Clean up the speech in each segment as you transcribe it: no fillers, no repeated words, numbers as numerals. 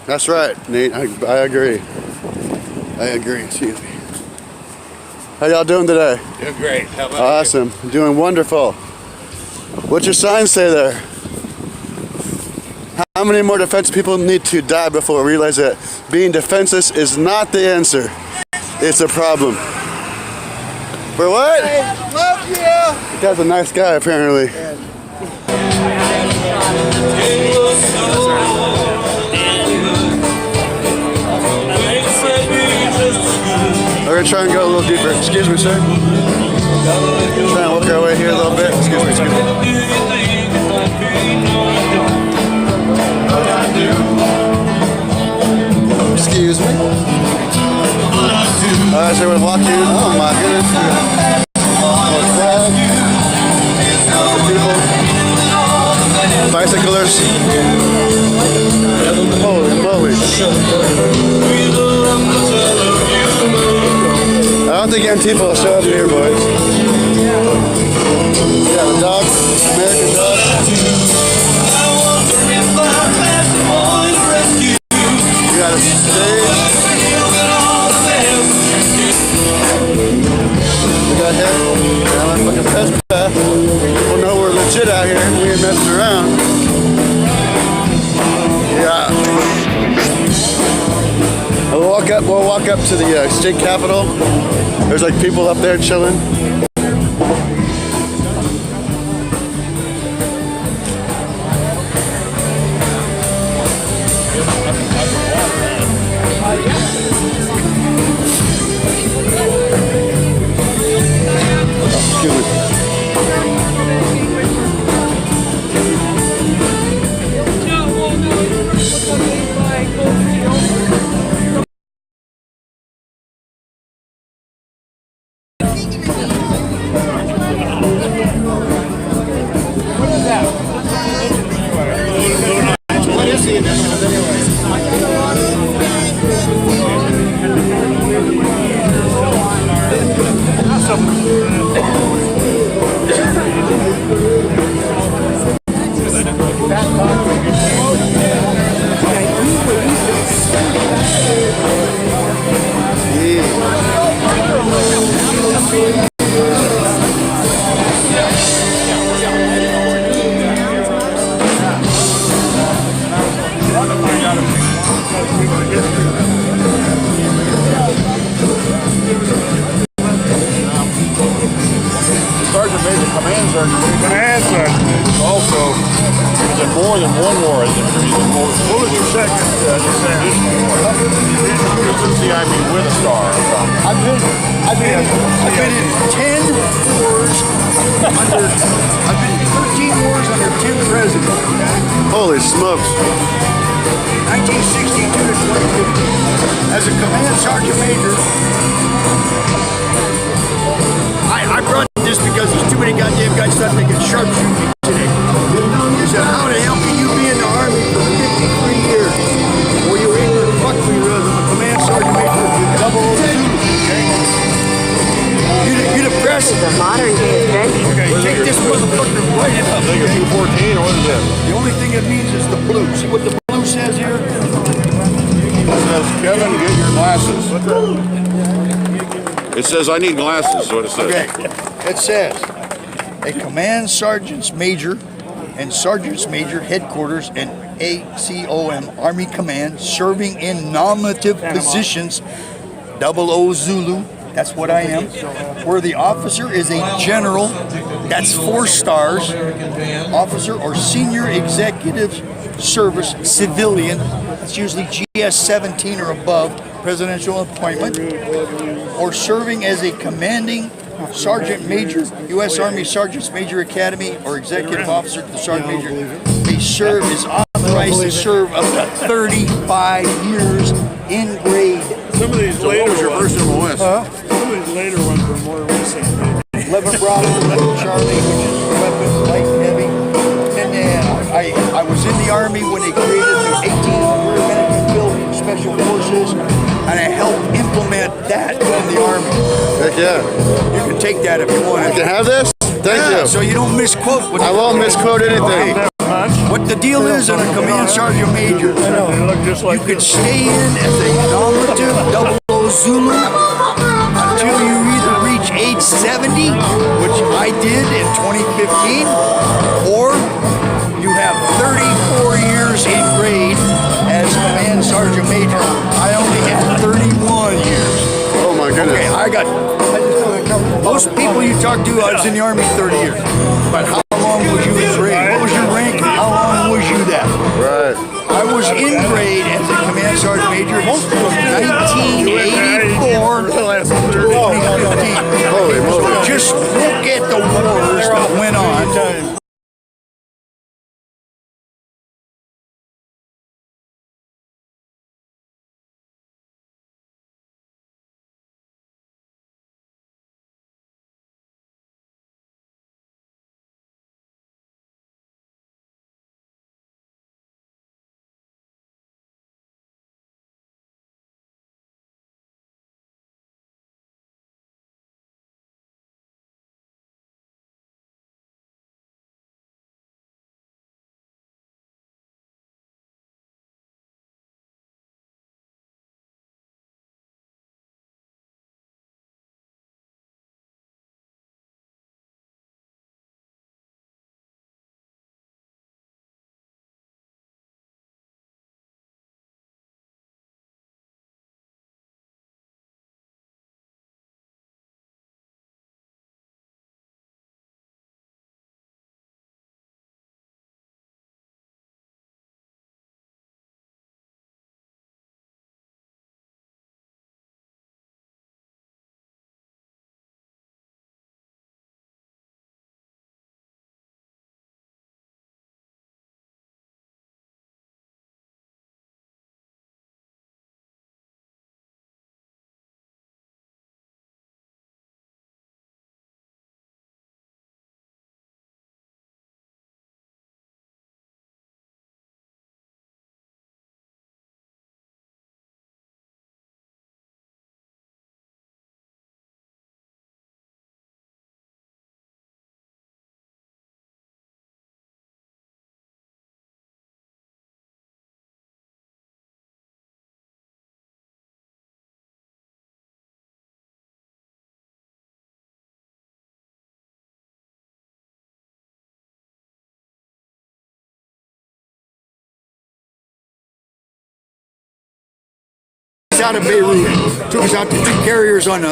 That's right, Nate. I agree. I agree. Excuse me. How y'all doing today? Doing great. How about awesome. You? Doing wonderful. What's your sign say there? How many more defense people need to die before we realize that being defenseless is not the answer? It's a problem. For what? I love you. That guy's a nice guy, apparently. Yeah. We're gonna try and go a little deeper. Excuse me, sir. Try and work our way here a little bit. Excuse me, excuse me. Excuse me. Alright, so we're walking. Oh my goodness. Bicyclers. Holy moly. I don't think Antifa will show up here, boys. Yeah, the dog, American dog. We got a stage. We got him. Now I'm fucking pest path. People know we're legit out here. We ain't messing around. Yeah. We'll walk up to the state capitol. There's like people up there chilling. Excuse me. Command sergeant. Also, is there more than one war? Is there more? What was your second? CIB with a star. I've been in 10 wars under. I've been in 13 wars under 10 presidents. Holy smokes! 1962 to 2015. As a command sergeant major, I brought this because there's too many goddamn guys thought they could sharpshoot me today. He said, how the hell can you be in the Army for 53 years? Well, you ignorant fuck me, I'm a command sergeant major of double O2. You the press? The modern day adventurist. Okay, take this motherfucker right in up. Like a 214 or what is that? The only thing it means is the blue. See what the blue says here? It says, Kevin, get your glasses. It says, I need glasses, is what it says. Okay, it says, a command sergeant's major and sergeant's major headquarters and ACOM Army Command serving in nominative positions, 00 Zulu, that's what I am, where the officer is a general, that's 4 stars, officer or senior executive service civilian, that's usually GS 17 or above, presidential appointment, or serving as a commanding sergeant major, U.S. Army Sergeant's Major Academy, or executive officer to the sergeant major, may serve is authorized to serve up to 35 years in grade. Some of these later your first MOS? Some of these later ones were more recent. 11 Bravo, 11 Charlie, which is weapons, light and heavy. And then I was in the Army when they created the 18th Regimental Field Special Forces, and I helped implement that in the Army. Heck yeah. You can take that if you want. You can have this? Thank you. So you don't misquote. I won't misquote anything. Okay. much. What the deal is in a command sergeant major, They look just like you could this. stay in as a nominative 00 Zulu until you either reach age 70, which I did in 2015, or you have 34 years in grade as command sergeant major. I only had 31 years. Oh my Okay, goodness. most people you talk to, I was in the Army 30 years. But how long was you in grade? What was your rank? How long was you that? Right. I was in grade as a command sergeant major from 1984 to 2015. Holy moly. So just look at the wars that went on. Out of Beirut, took us out to two carriers on the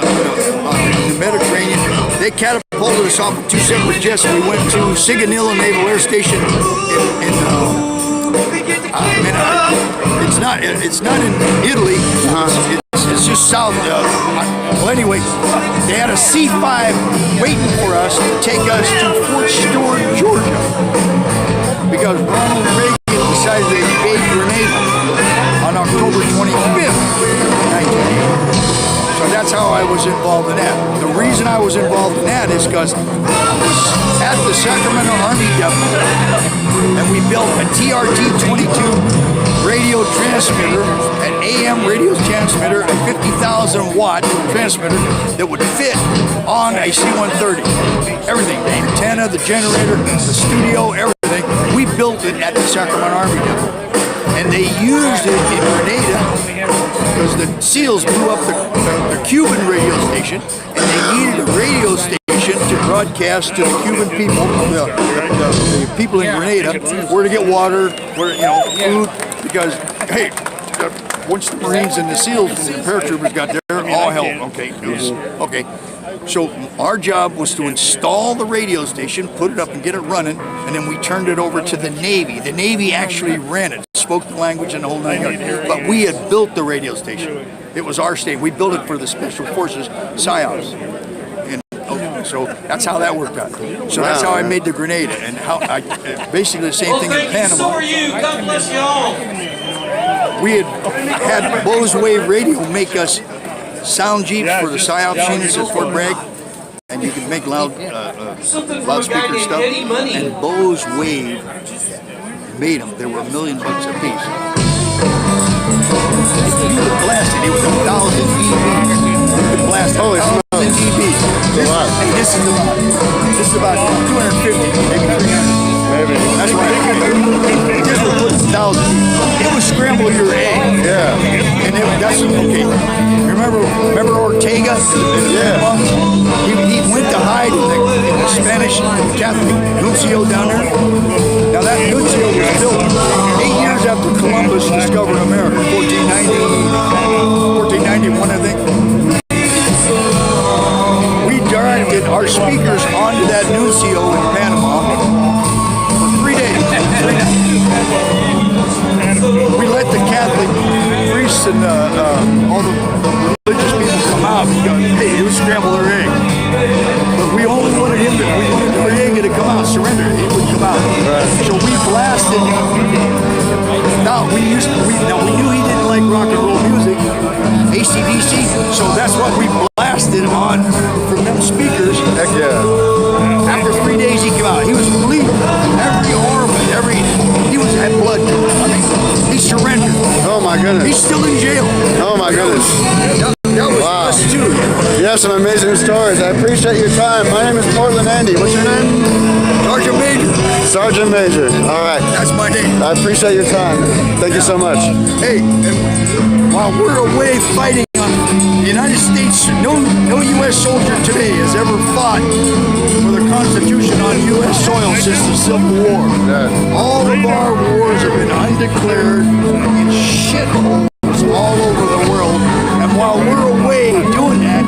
Mediterranean. They catapulted us off of two separate jets. We went to Sigonilla Naval Air Station it's not in Italy. It's just south. Well, anyway, they had a C-5 waiting for us to take us to Fort Stewart, Georgia, because Ronald Reagan decided to invade Grenada on October 25th, 1980. So that's how I was involved in that. The reason I was involved in that is because at the Sacramento Army Depot, and we built a TRT-22 radio transmitter, an AM radio transmitter, a 50,000 watt transmitter that would fit on a C-130. Everything, the antenna, the generator, the studio, everything. We built it at the Sacramento Army Depot. And they used it in Grenada because the SEALs blew up the Cuban radio station, and they needed a radio station to broadcast to the Cuban people, the people in Grenada, where to get water, where food, because hey, once the Marines and the SEALs and the paratroopers got there, all hell. Okay. So our job was to install the radio station, put it up and get it running, and then we turned it over to the Navy. The Navy actually ran it, spoke the language and the whole nine yards. But we had built the radio station. It was our station. We built it for the Special Forces, PSYOPs. And so that's how that worked out. So that's how I made the Grenada, and how I basically the same thing in Panama. So are you. God bless you all. We had Bose Wave Radio make us sound jeeps for the PSYOPs units at Fort Bragg, and you can make loudspeaker stuff. And Bose Wave made them. They were $1 million a piece. You could blast it. It was 1,000 dB. You could blast 1,000 dB. This is about 250, maybe 300. Maybe. That's right. 2000, it was scramble your egg. Yeah. And that's okay. Remember Ortega? Yeah. He went to hide in the Spanish Catholic nuncio down there. Now that nuncio was built 8 years after Columbus discovered America, 1491, I think. We directed our speakers onto that nuncio in Panama for 3 days. We let the Catholic priests and all the religious people come out and go, hey, you scramble their egg. But we only wanted him to, we wanted Noriega to come out, surrender. He would come out. So we blasted. Now we knew he didn't like rock and roll music, AC/DC. So that's what we blasted on from them speakers. Heck yeah. After 3 days, he came out. He was bleeding. Every organ, he had blood. I mean, he surrendered. Oh my goodness. He's still in jail. Oh my goodness. That was Wow. us too. You have some amazing stories. I appreciate your time. My name is Portland Andy. What's your name? Sergeant Major. Sergeant Major. All right. That's my name. I appreciate your time. Thank you so much. Hey, and while we're away fighting on the United States, no U.S. soldier today has ever fought for the Constitution on U.S. soil since the Civil War. Yeah. All of our wars have been undeclared in shitholes all over the world. And while we're away doing that,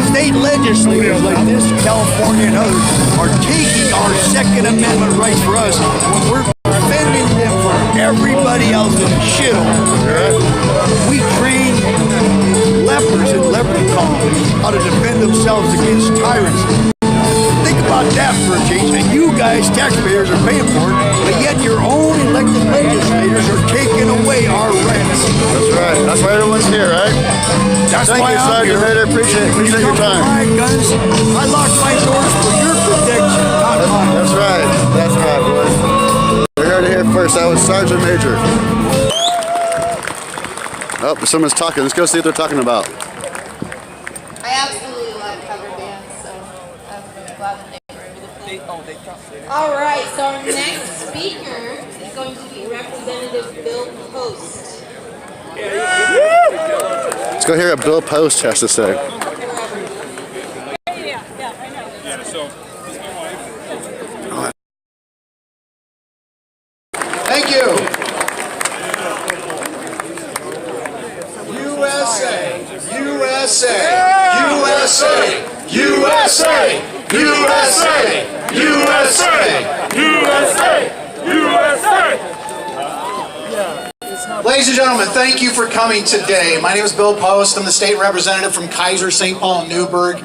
state legislators like this, California and others, are taking our Second Amendment rights for us when we're defending them for everybody else in the shithole. We train lepers in leopard colonies how to defend themselves against tyrants. Think about that for a change. And you guys, taxpayers, are paying for it, but yet your own elected legislators are taking away our rights. That's right. That's why everyone's here, right? That's Thank why you, I'm Sergeant here. Major. Appreciate your time. My guns, I lock my doors for your protection, not mine. That's right. That's right, boys. We heard it here first. That was Sergeant Major. Oh, someone's talking. Let's go see what they're talking about. I absolutely love cover bands, so I'm glad that they were able to play. All right, so our next speaker is going to be Representative Bill Post. Let's go hear what Bill Post has to say. Thank you. USA, USA, USA, USA, USA, USA, USA, USA. Ladies and gentlemen, thank you for coming today. My name is Bill Post. I'm the state representative from Kaiser, St. Paul, and Newburgh.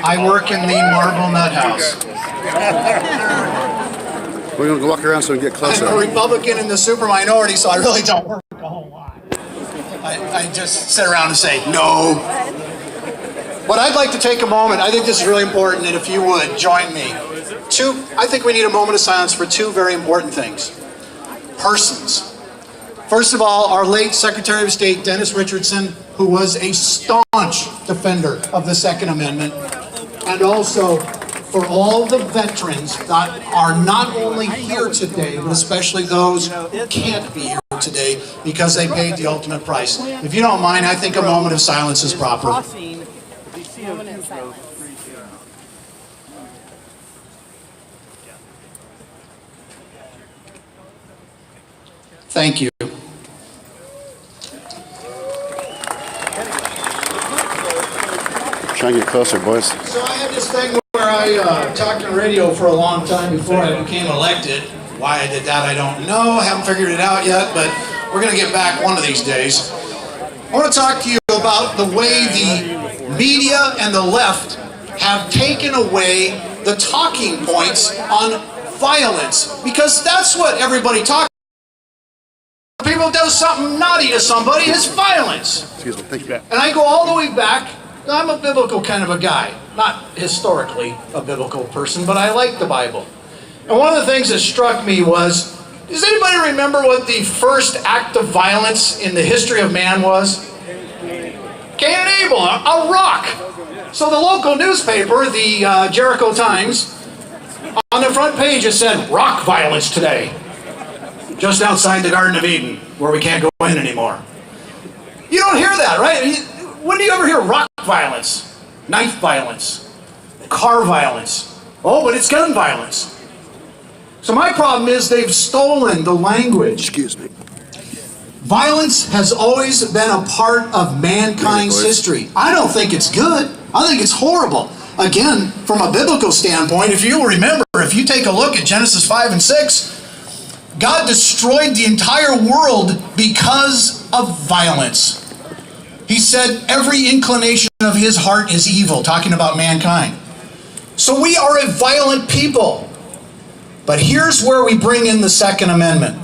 I work in the Marble Nut House. We're going to walk around so we can get closer. I'm a Republican in the super minority, so I really don't work a whole lot. I just sit around and say, no. But I'd like to take a moment. I think this is really important, and if you would, join me. I think we need a moment of silence for two very important things. Persons. First of all, our late Secretary of State, Dennis Richardson, who was a staunch defender of the Second Amendment, and also for all the veterans that are not only here today, but especially those who can't be here today because they paid the ultimate price. If you don't mind, I think a moment of silence is proper. Thank you. Try and get closer, boys. So I had this thing where I talked on radio for a long time before I became elected. Why I did that, I don't know. I haven't figured it out yet, but we're going to get back one of these days. I want to talk to you about the way the media and the left have taken away the talking points on violence, because that's what everybody talks about. When people do something naughty to somebody, it's violence. Excuse me, thank you. And I go all the way back. I'm a biblical kind of a guy, not historically a biblical person, but I like the Bible. And one of the things that struck me was, does anybody remember what the first act of violence in the history of man was? Cain and Abel, a rock. So the local newspaper, the Jericho Times, on the front page it said, rock violence today. just outside the Garden of Eden, where we can't go in anymore. You don't hear that, right? When do you ever hear rock violence, knife violence, car violence? Oh, but it's gun violence. So my problem is they've stolen the language. Excuse me. Violence has always been a part of mankind's history. I don't think it's good. I think it's horrible. Again, from a biblical standpoint, if you'll remember, if you take a look at Genesis 5 and 6, God destroyed the entire world because of violence. He said every inclination of his heart is evil, talking about mankind. So we are a violent people. But here's where we bring in the Second Amendment.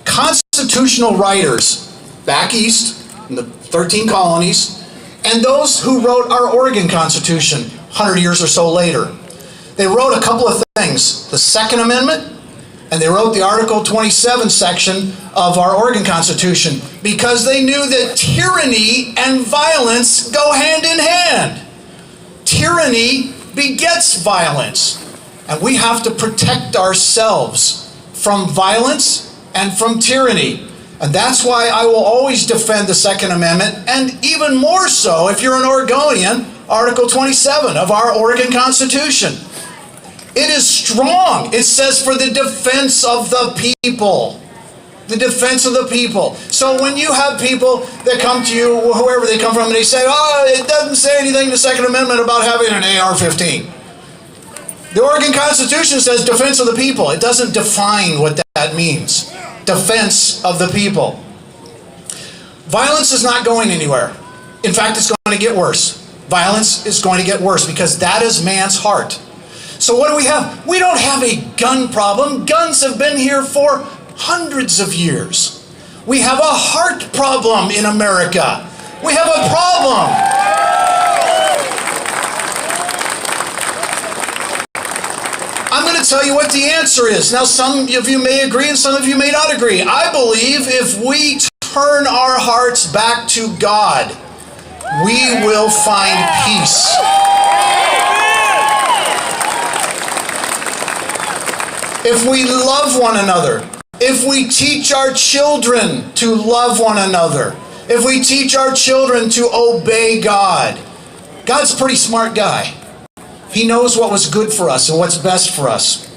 Constitutional writers back east in the 13 colonies, and those who wrote our Oregon Constitution 100 years or so later, they wrote a couple of things. The Second Amendment, and they wrote the Article 27 section of our Oregon Constitution because they knew that tyranny and violence go hand in hand. Tyranny begets violence, and we have to protect ourselves from violence and from tyranny. And that's why I will always defend the Second Amendment, and even more so if you're an Oregonian, Article 27 of our Oregon Constitution. It is strong. It says for the defense of the people. The defense of the people. So when you have people that come to you, whoever they come from, and they say, oh, it doesn't say anything in the Second Amendment about having an AR-15. The Oregon Constitution says defense of the people. It doesn't define what that means. Defense of the people. Violence is not going anywhere. In fact, it's going to get worse. Violence is going to get worse because that is man's heart. So what do we have? We don't have a gun problem. Guns have been here for hundreds of years. We have a heart problem in America. We have a problem. I'm going to tell you what the answer is. Now, some of you may agree and some of you may not agree. I believe if we turn our hearts back to God, we will find peace. If we love one another, if we teach our children to love one another, if we teach our children to obey God, God's a pretty smart guy. He knows what was good for us and what's best for us.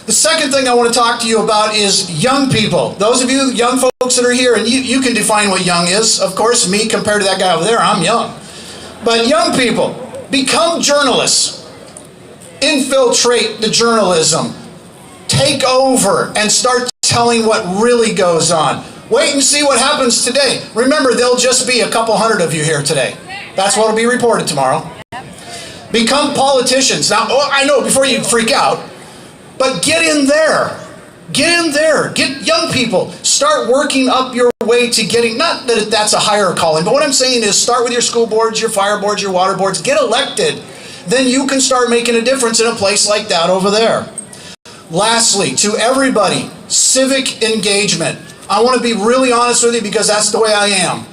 The second thing I want to talk to you about is young people. Those of you young folks that are here, and you can define what young is. Of course, me compared to that guy over there, I'm young. But young people, become journalists. Infiltrate the journalism. Take over and start telling what really goes on. Wait and see what happens today. Remember, there'll just be a couple hundred of you here today. That's what will be reported tomorrow. Become politicians. Now, I know before you freak out, but get in there. Get in there. Get young people. Start working up your way to getting, not that that's a higher calling, but what I'm saying is start with your school boards, your fire boards, your water boards. Get elected. Then you can start making a difference in a place like that over there. Lastly, to everybody, civic engagement. I want to be really honest with you because that's the way I am.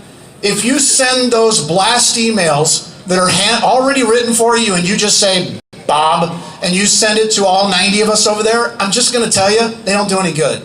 If you send those blast emails that are already written for you and you just say, Bob, and you send it to all 90 of us over there, I'm just going to tell you, they don't do any good.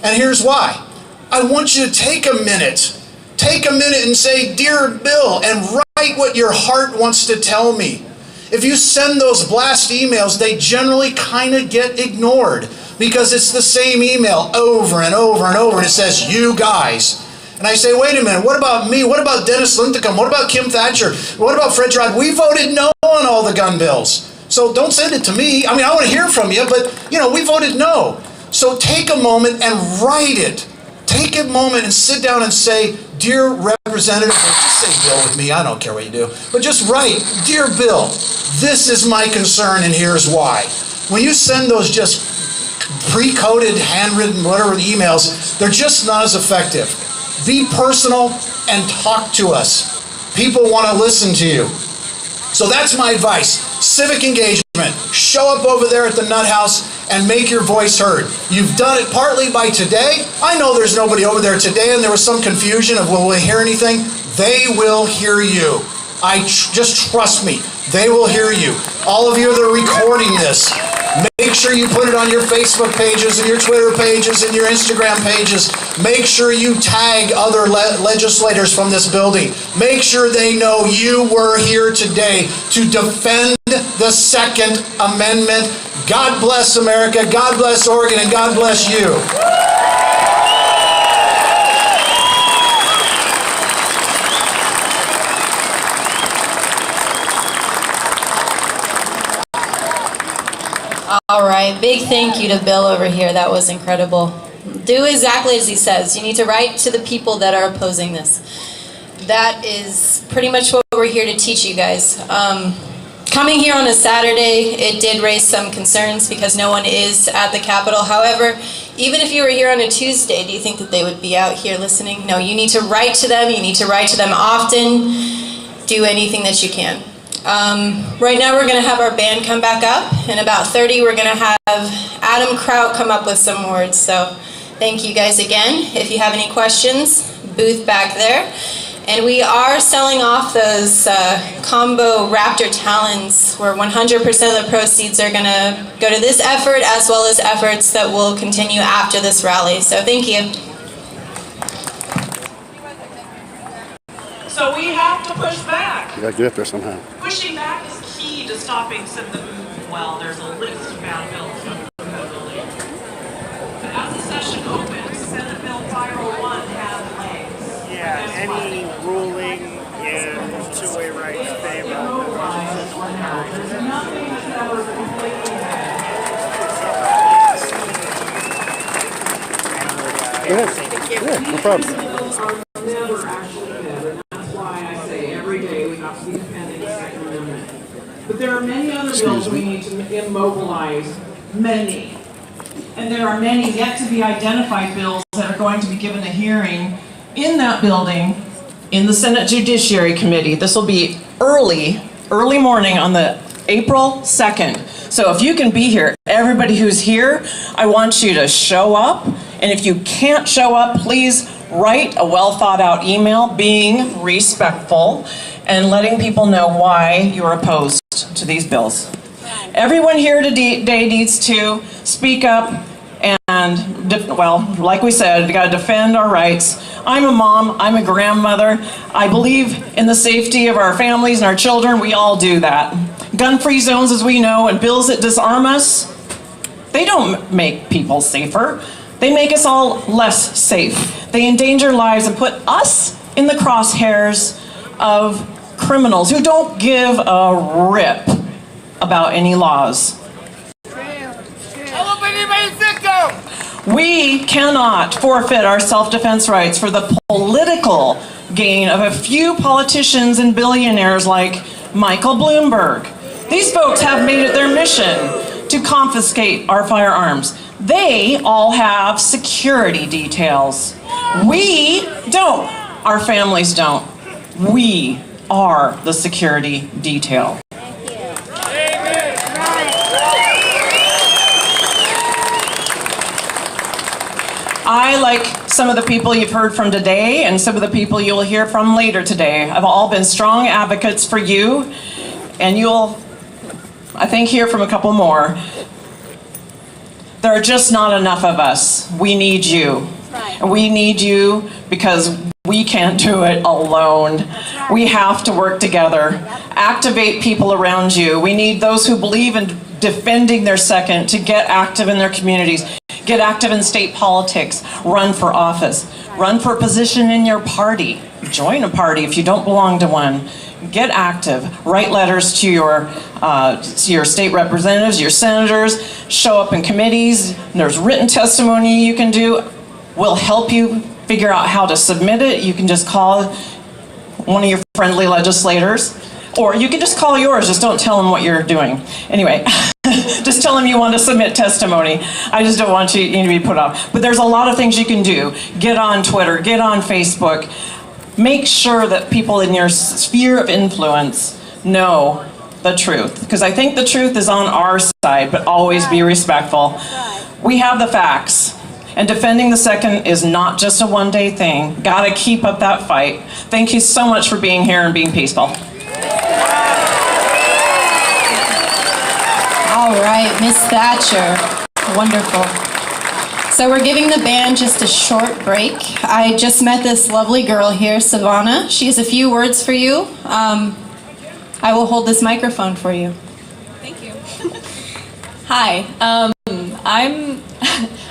And here's why. I want you to take a minute. Take a minute and say, Dear Bill, and write what your heart wants to tell me. If you send those blast emails, they generally kind of get ignored because it's the same email over and over and over, and it says, you guys. And I say, wait a minute, what about me? What about Dennis Linthicum? What about Kim Thatcher? What about Fred Trott? We voted no on all the gun bills. So don't send it to me. I mean, I want to hear from you, but, we voted no. So take a moment and write it. Take a moment and sit down and say, Dear Representative, just say Bill with me, I don't care what you do, but just write, Dear Bill, this is my concern and here's why. When you send those just pre-coded, handwritten, whatever emails, they're just not as effective. Be personal and talk to us. People want to listen to you. So that's my advice. Civic engagement. Show up over there at the Nut House and make your voice heard. You've done it partly by today. I know there's nobody over there today and there was some confusion of will we hear anything? They will hear you. Just trust me. They will hear you. All of you that are recording this, make Make sure you put it on your Facebook pages and your Twitter pages and your Instagram pages. Make sure you tag other legislators from this building. Make sure they know you were here today to defend the Second Amendment. God bless America, God bless Oregon, and God bless you. All right, big thank you to Bill over here. That was incredible. Do exactly as he says. You need to write to the people that are opposing this. That is pretty much what we're here to teach you guys. Coming here on a Saturday, it did raise some concerns because no one is at the Capitol. However, even if you were here on a Tuesday, do you think that they would be out here listening? No, you need to write to them. You need to write to them often. Do anything that you can. Right now we're going to have our band come back up. In about 30, we're going to have Adam Kraut come up with some words. So thank you guys again. If you have any questions, booth back there. And we are selling off those combo Raptor Talons where 100% of the proceeds are going to go to this effort as well as efforts that will continue after this rally. So thank you. So we have to push back. You gotta get up there somehow. Pushing back is key to stopping some of the movement. Well, there's a list of bound bills from the building. But as the session opens, Senate Bill 501 has legs. Yeah, any ruling in two-way rights favor. There's nothing that's ever completely Go ahead. Yeah, no problem. are never actually dead, and that's why I say every day we have to be defending the Second Amendment. But there are many other bills we need to immobilize, many. And there are many yet to be identified bills that are going to be given a hearing in that building in the Senate Judiciary Committee. This will be early morning on the April 2nd. So if you can be here, everybody who's here, I want you to show up. And if you can't show up, please write a well-thought-out email, being respectful, and letting people know why you're opposed to these bills. Everyone here today needs to speak up and, well, like we said, we got to defend our rights. I'm a mom, I'm a grandmother. I believe in the safety of our families and our children. We all do that. Gun-free zones, as we know, and bills that disarm us, they don't make people safer. They make us all less safe. They endanger lives and put us in the crosshairs of criminals who don't give a rip about any laws. We cannot forfeit our self-defense rights for the political gain of a few politicians and billionaires like Michael Bloomberg. These folks have made it their mission to confiscate our firearms. They all have security details. We don't. Our families don't. We are the security detail. I, like some of the people you've heard from today and some of the people you'll hear from later today, have all been strong advocates for you, and you'll, I think, hear from a couple more. There are just not enough of us. We need you. And we need you because we can't do it alone. We have to work together. Activate people around you. We need those who believe in defending their second to get active in their communities. Get active in state politics. Run for office. Run for a position in your party. Join a party if you don't belong to one. Get active. Write letters to your state representatives, your senators. Show up in committees. There's written testimony you can do. We'll help you figure out how to submit it. You can just call one of your friendly legislators. Or you can just call yours. Just don't tell them what you're doing. Anyway. Just tell them you want to submit testimony. I just don't want you to be put off. But there's a lot of things you can do. Get on Twitter, get on Facebook. Make sure that people in your sphere of influence know the truth. Because I think the truth is on our side, but always be respectful. We have the facts. And defending the second is not just a one-day thing. Gotta keep up that fight. Thank you so much for being here and being peaceful. All right, Miss Thatcher. Wonderful. So we're giving the band just a short break. I just met this lovely girl here, Savannah. She has a few words for you. I will hold this microphone for you. Thank you. Hi, I'm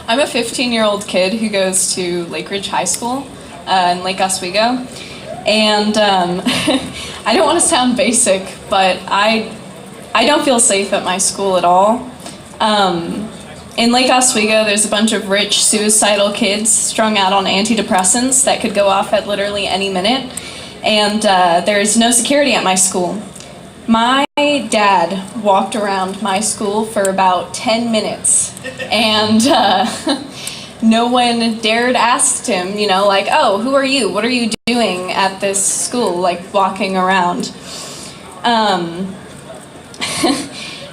a 15-year-old kid who goes to Lake Ridge High School in Lake Oswego, and I don't want to sound basic, but I don't feel safe at my school at all. In Lake Oswego, there's a bunch of rich, suicidal kids strung out on antidepressants that could go off at literally any minute, and there's no security at my school. My dad walked around my school for about 10 minutes, and no one dared ask him, you know, like, oh, who are you? What are you doing at this school, like, walking around?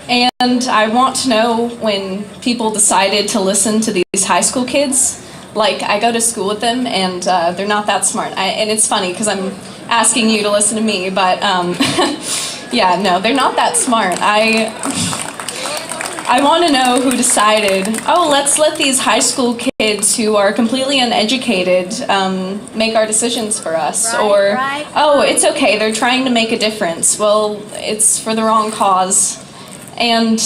And I want to know when people decided to listen to these high school kids. Like, I go to school with them, and they're not that smart. And it's funny, because I'm asking you to listen to me, but yeah, no, they're not that smart. I want to know who decided, oh, let's let these high school kids who are completely uneducated make our decisions for us. Oh, it's okay, they're trying to make a difference. Well, it's for the wrong cause. And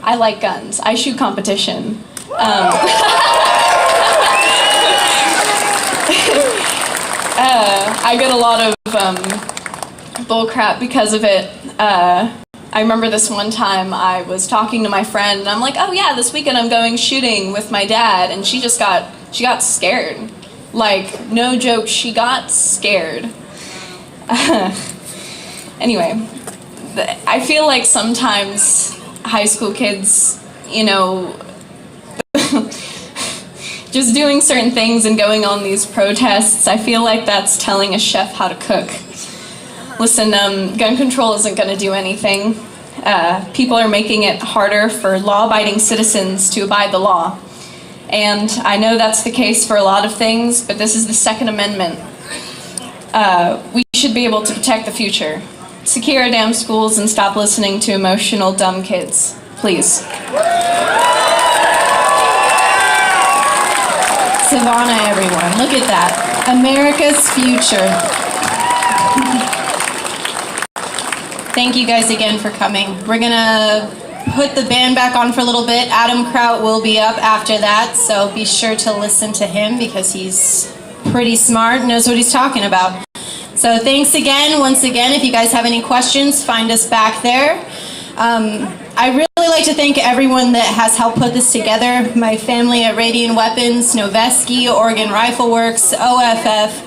I like guns. I shoot competition. I get a lot of bull crap because of it. I remember this one time I was talking to my friend and I'm like, oh yeah, this weekend I'm going shooting with my dad, and she got scared. Like, no joke, she got scared. Anyway, I feel like sometimes high school kids, you know, just doing certain things and going on these protests, I feel like that's telling a chef how to cook. Listen, gun control isn't going to do anything. People are making it harder for law-abiding citizens to abide the law. And I know that's the case for a lot of things, but this is the Second Amendment. We should be able to protect the future. Secure our damn schools and stop listening to emotional, dumb kids. Please. Savannah, everyone, look at that. America's future. Thank you guys again for coming. We're gonna put the band back on for a little bit. Adam Kraut will be up after that, so be sure to listen to him because he's pretty smart, knows what he's talking about. So thanks again, once again. If you guys have any questions, find us back there. I really like to thank everyone that has helped put this together. My family at Radiant Weapons, Noveski, Oregon Rifle Works, OFF,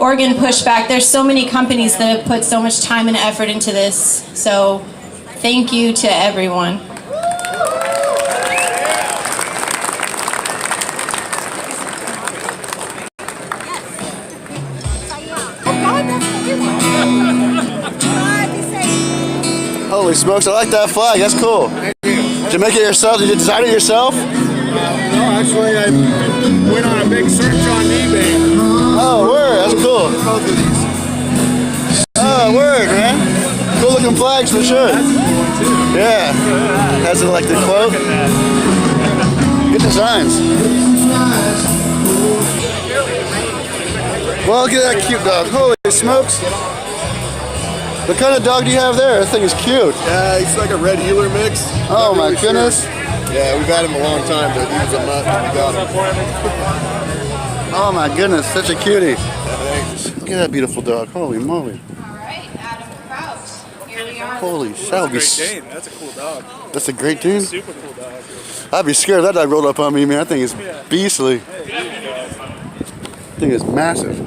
Oregon Pushback. There's so many companies that have put so much time and effort into this. So thank you to everyone. Holy smokes, I like that flag. That's cool. Did you make it yourself? Did you design it yourself? No, actually, I went on a big search on eBay. Oh, word. That's cool. Oh, word, man. Cool looking flags for sure. Yeah. Has it like the quote? Good designs. Well, look at that cute dog. Holy smokes. What kind of dog do you have there? That thing is cute. Yeah, he's like a red heeler mix. Oh my goodness. Yeah, we've had him a long time, but he was a mutt when we got him. Oh my goodness, such a cutie. Look at that beautiful dog. Holy moly. All right, Adam Kraut. Here we are. Holy shall be. That's a cool dog. That's a great Dane? Super cool dog. I'd be scared if that dog rolled up on me, man. That thing is beastly. That thing is massive.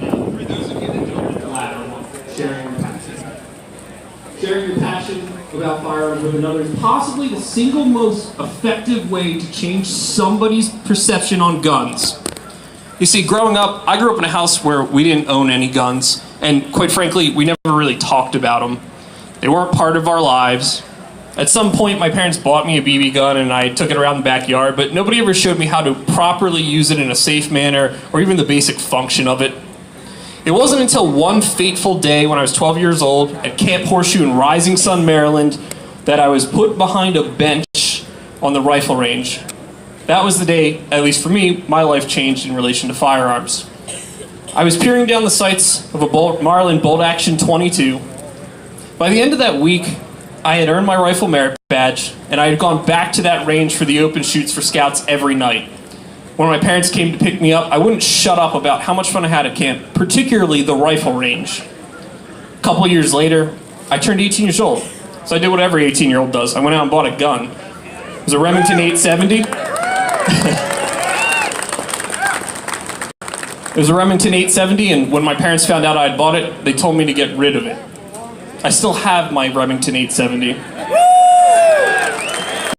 Sharing your passion about firearms with another is possibly the single most effective way to change somebody's perception on guns. You see, growing up, I grew up in a house where we didn't own any guns, and quite frankly, we never really talked about them. They weren't part of our lives. At some point, my parents bought me a BB gun and I took it around the backyard, but nobody ever showed me how to properly use it in a safe manner or even the basic function of it. It wasn't until one fateful day when I was 12 years old at Camp Horseshoe in Rising Sun, Maryland, that I was put behind a bench on the rifle range. That was the day, at least for me, my life changed in relation to firearms. I was peering down the sights of a Marlin Bolt Action 22. By the end of that week, I had earned my rifle merit badge, and I had gone back to that range for the open shoots for scouts every night. When my parents came to pick me up, I wouldn't shut up about how much fun I had at camp, particularly the rifle range. A couple years later, I turned 18 years old. So I did what every 18-year-old does. I went out and bought a gun. It was a Remington 870. It was a Remington 870, and when my parents found out I had bought it, they told me to get rid of it. I still have my Remington 870.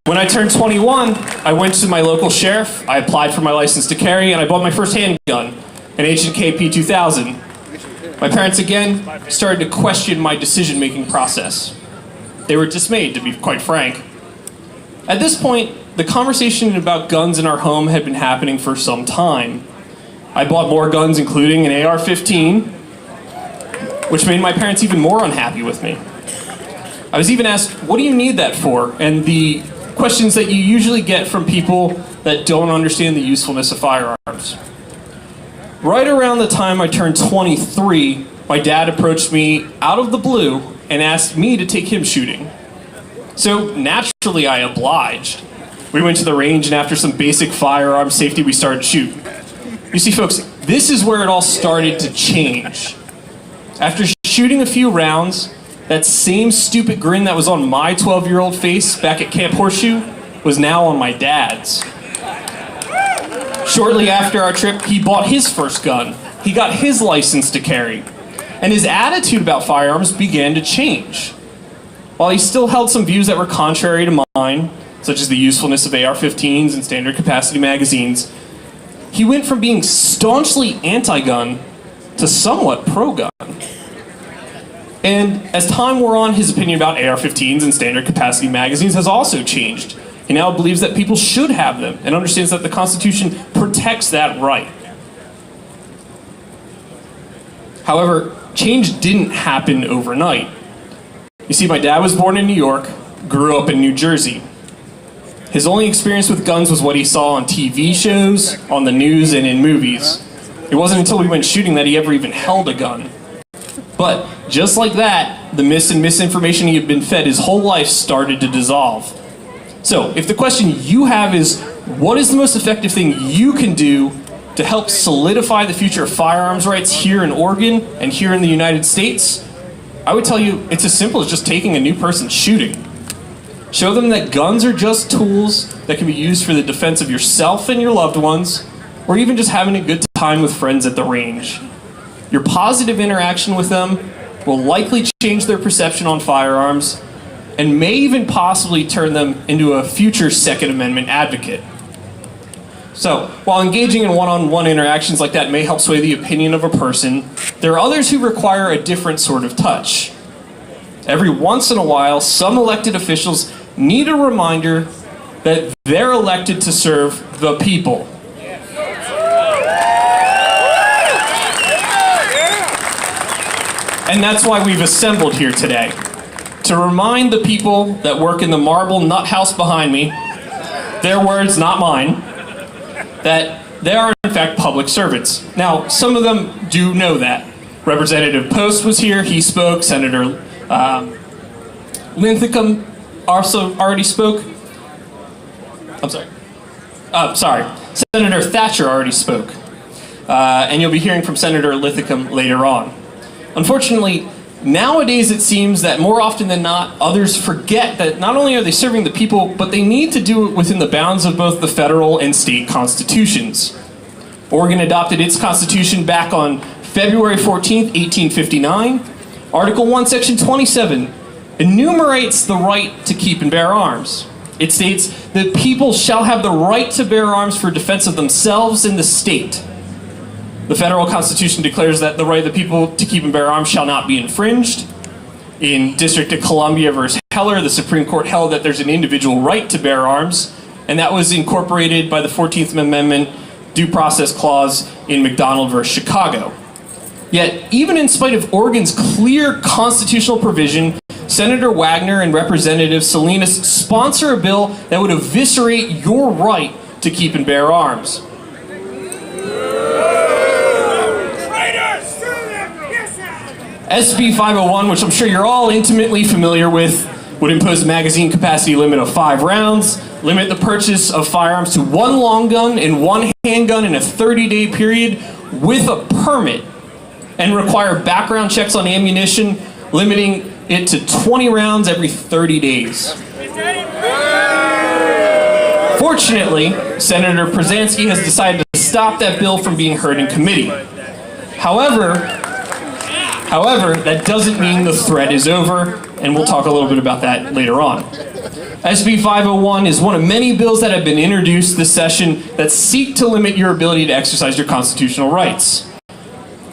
When I turned 21, I went to my local sheriff, I applied for my license to carry, and I bought my first handgun, an H&K P2000. My parents again started to question my decision-making process. They were dismayed, to be quite frank. At this point, the conversation about guns in our home had been happening for some time. I bought more guns, including an AR-15, which made my parents even more unhappy with me. I was even asked, what do you need that for? And the questions that you usually get from people that don't understand the usefulness of firearms. Right around the time I turned 23, my dad approached me out of the blue and asked me to take him shooting. So naturally I obliged. We went to the range, and after some basic firearm safety, we started shooting. You see, folks, this is where it all started to change. After shooting a few rounds, that same stupid grin that was on my 12-year-old face back at Camp Horseshoe was now on my dad's. Shortly after our trip, he bought his first gun. He got his license to carry. And his attitude about firearms began to change. While he still held some views that were contrary to mine, such as the usefulness of AR-15s and standard capacity magazines, he went from being staunchly anti-gun to somewhat pro-gun. And as time wore on, his opinion about AR-15s and standard capacity magazines has also changed. He now believes that people should have them and understands that the Constitution protects that right. However, change didn't happen overnight. You see, my dad was born in New York, grew up in New Jersey. His only experience with guns was what he saw on TV shows, on the news, and in movies. It wasn't until we went shooting that he ever even held a gun. But just like that, the myths and misinformation he had been fed his whole life started to dissolve. So, if the question you have is, what is the most effective thing you can do to help solidify the future of firearms rights here in Oregon and here in the United States? I would tell you it's as simple as just taking a new person shooting. Show them that guns are just tools that can be used for the defense of yourself and your loved ones, or even just having a good time with friends at the range. Your positive interaction with them will likely change their perception on firearms and may even possibly turn them into a future Second Amendment advocate. So, while engaging in one-on-one interactions like that may help sway the opinion of a person, there are others who require a different sort of touch. Every once in a while, some elected officials need a reminder that they're elected to serve the people. And that's why we've assembled here today. To remind the people that work in the marble nut house behind me, their words, not mine, that they are in fact public servants. Now, some of them do know that. Representative Post was here, he spoke. Senator Linthicum also already spoke. Senator Thatcher already spoke. And you'll be hearing from Senator Linthicum later on. Unfortunately, nowadays it seems that more often than not, others forget that not only are they serving the people, but they need to do it within the bounds of both the federal and state constitutions. Oregon adopted its constitution back on February 14th, 1859. Article 1, Section 27 enumerates the right to keep and bear arms. It states that people shall have the right to bear arms for defense of themselves and the state. The federal constitution declares that the right of the people to keep and bear arms shall not be infringed. In District of Columbia versus Heller, the Supreme Court held that there's an individual right to bear arms, and that was incorporated by the 14th Amendment due process clause in McDonald versus Chicago. Yet, even in spite of Oregon's clear constitutional provision Senator Wagner and Representative Salinas sponsor a bill that would eviscerate your right to keep and bear arms. SB 501, which I'm sure you're all intimately familiar with, would impose a magazine capacity limit of 5 rounds, limit the purchase of firearms to 1 long gun and 1 handgun in a 30-day period with a permit, and require background checks on ammunition, limiting it to 20 rounds every 30 days. Fortunately, Senator Przansky has decided to stop that bill from being heard in committee. However, that doesn't mean the threat is over, and we'll talk a little bit about that later on. SB 501 is one of many bills that have been introduced this session that seek to limit your ability to exercise your constitutional rights.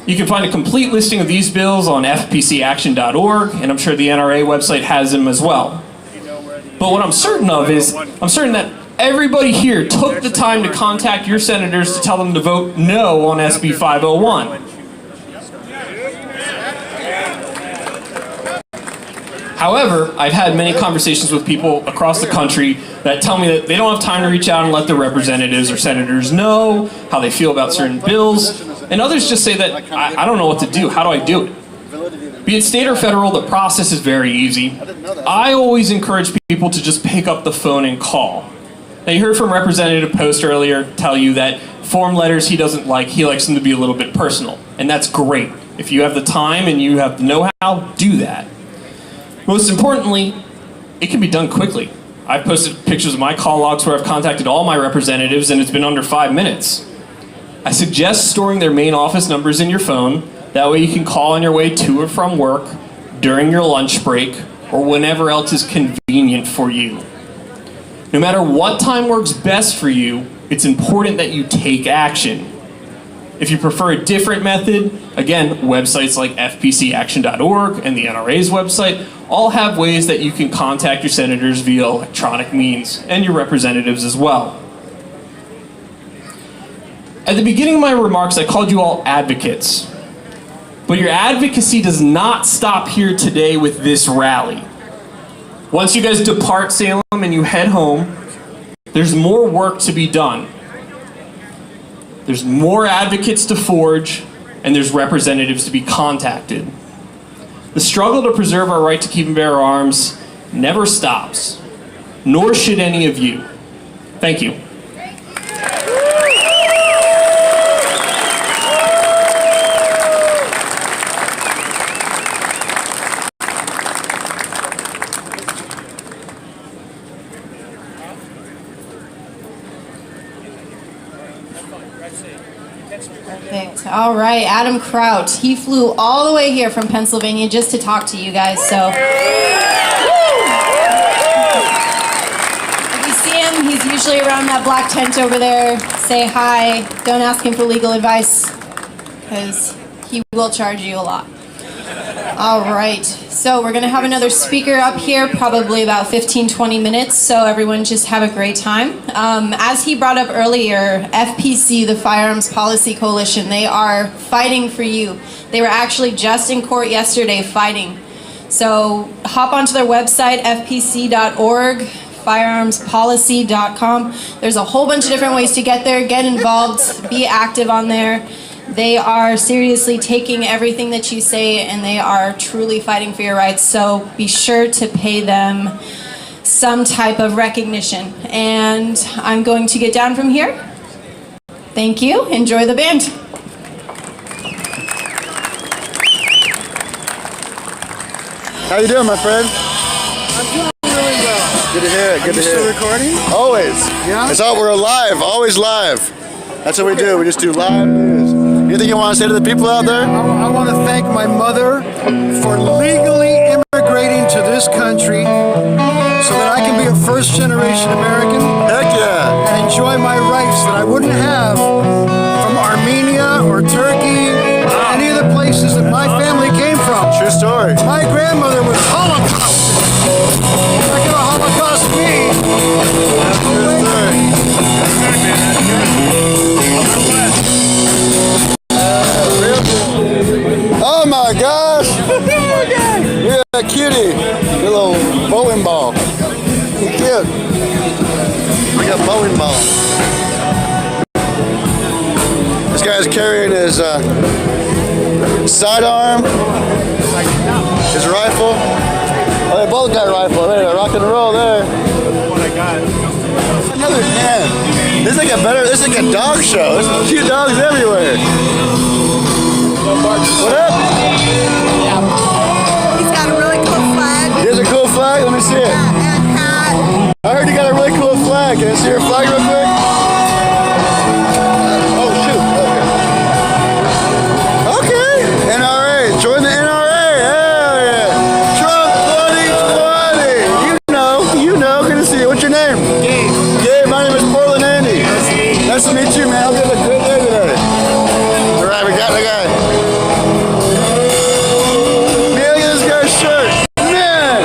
You can find a complete listing of these bills on fpcaction.org, and I'm sure the NRA website has them as well. But what I'm certain of is, I'm certain that everybody here took the time to contact your senators to tell them to vote no on SB 501. However, I've had many conversations with people across the country that tell me that they don't have time to reach out and let their representatives or senators know how they feel about certain bills, and others just say that, I don't know what to do, how do I do it? Be it state or federal, the process is very easy. I always encourage people to just pick up the phone and call. Now, you heard from Representative Post earlier tell you that form letters he doesn't like, he likes them to be a little bit personal, and that's great. If you have the time and you have the know-how, do that. Most importantly, it can be done quickly. I've posted pictures of my call logs where I've contacted all my representatives and it's been under 5 minutes. I suggest storing their main office numbers in your phone. That way you can call on your way to or from work, during your lunch break, or whenever else is convenient for you. No matter what time works best for you, it's important that you take action. If you prefer a different method, again, websites like fpcaction.org and the NRA's website all have ways that you can contact your senators via electronic means, and your representatives as well. At the beginning of my remarks, I called you all advocates. But your advocacy does not stop here today with this rally. Once you guys depart Salem and you head home, there's more work to be done. There's more advocates to forge, and there's representatives to be contacted. The struggle to preserve our right to keep and bear arms never stops, nor should any of you. Thank you. Perfect. All right, Adam Kraut. He flew all the way here from Pennsylvania just to talk to you guys. So, if you see him, he's usually around that black tent over there. Say hi. Don't ask him for legal advice, because he will charge you a lot. All right, so we're going to have another speaker up here, probably about 15-20 minutes, so everyone just have a great time. As he brought up earlier, FPC, the Firearms Policy Coalition, they are fighting for you. They were actually just in court yesterday fighting. So hop onto their website, fpc.org, firearmspolicy.com. There's a whole bunch of different ways to get there. Get involved, be active on there. They are seriously taking everything that you say, and they are truly fighting for your rights. So be sure to pay them some type of recognition. And I'm going to get down from here. Thank you. Enjoy the band. How you doing, my friend? I'm doing really well. Good to hear it. Good to hear it. Still recording? Always. Yeah? It's all, we're live. Always live. That's what we do. We just do live news. Anything you want to say to the people out there? I want to thank my mother for legally immigrating to this country so that I can be a first-generation American. Heck yeah. And enjoy my rights that I wouldn't have from Armenia or Turkey or any of the places that my family came from. True story. My grandmother was Holocausted. You're not going to Holocaust me. Oh my gosh! that cutie. The little bowling ball. He's cute. Like a bowling ball. This guy's carrying his sidearm, his rifle. Oh, they both got a rifle. There, rock and roll there. What I got. Another man. This is like a dog show. There's cute dogs everywhere. What up? He's got a really cool flag. He has a cool flag? Let me see it. And hat. I heard you got a really cool flag. Can I see your flag real quick? Oh, shoot. Okay. NRA. Join the NRA. Hell yeah. Trump 2020. You know. Good to see you. What's your name? Gabe. Gabe, my name is Portland Andy. Nice to meet you, man. Hope you have a great day today. All right, we got the guy. Man, look at this guy's shirt. Man.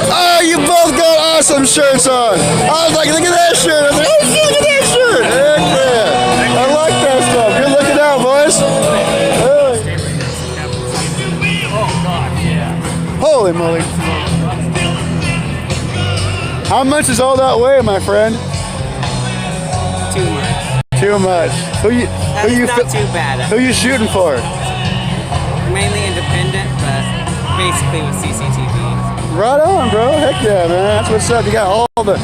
Oh, you both got awesome shirts on. I was like, look at that shirt. I was like, oh, shit, look at that shirt. Heck yeah. I like that stuff. Good looking out, boys. Holy moly. How much is all that weigh, my friend? Too much. Too much. Who you not too bad. Who you shooting for? Mainly independent, but basically with CCTV. Right on, bro. Heck yeah, man. That's what's up. You got all the...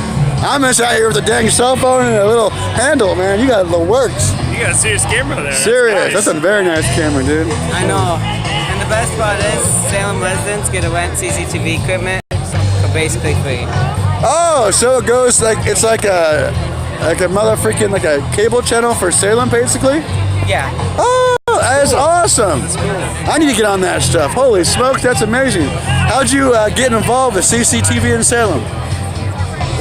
I'm just out here with a dang cell phone and a little handle, man. You got the works. You got a serious camera there. Serious. That's a very nice camera, dude. I know. And the best part is Salem residents get to rent CCTV equipment for basically free. Oh, so it goes like it's like a motherfucking like a cable channel for Salem, basically. Yeah. Oh, that's awesome. I need to get on that stuff. Holy smokes, that's amazing. How'd you get involved with CCTV in Salem?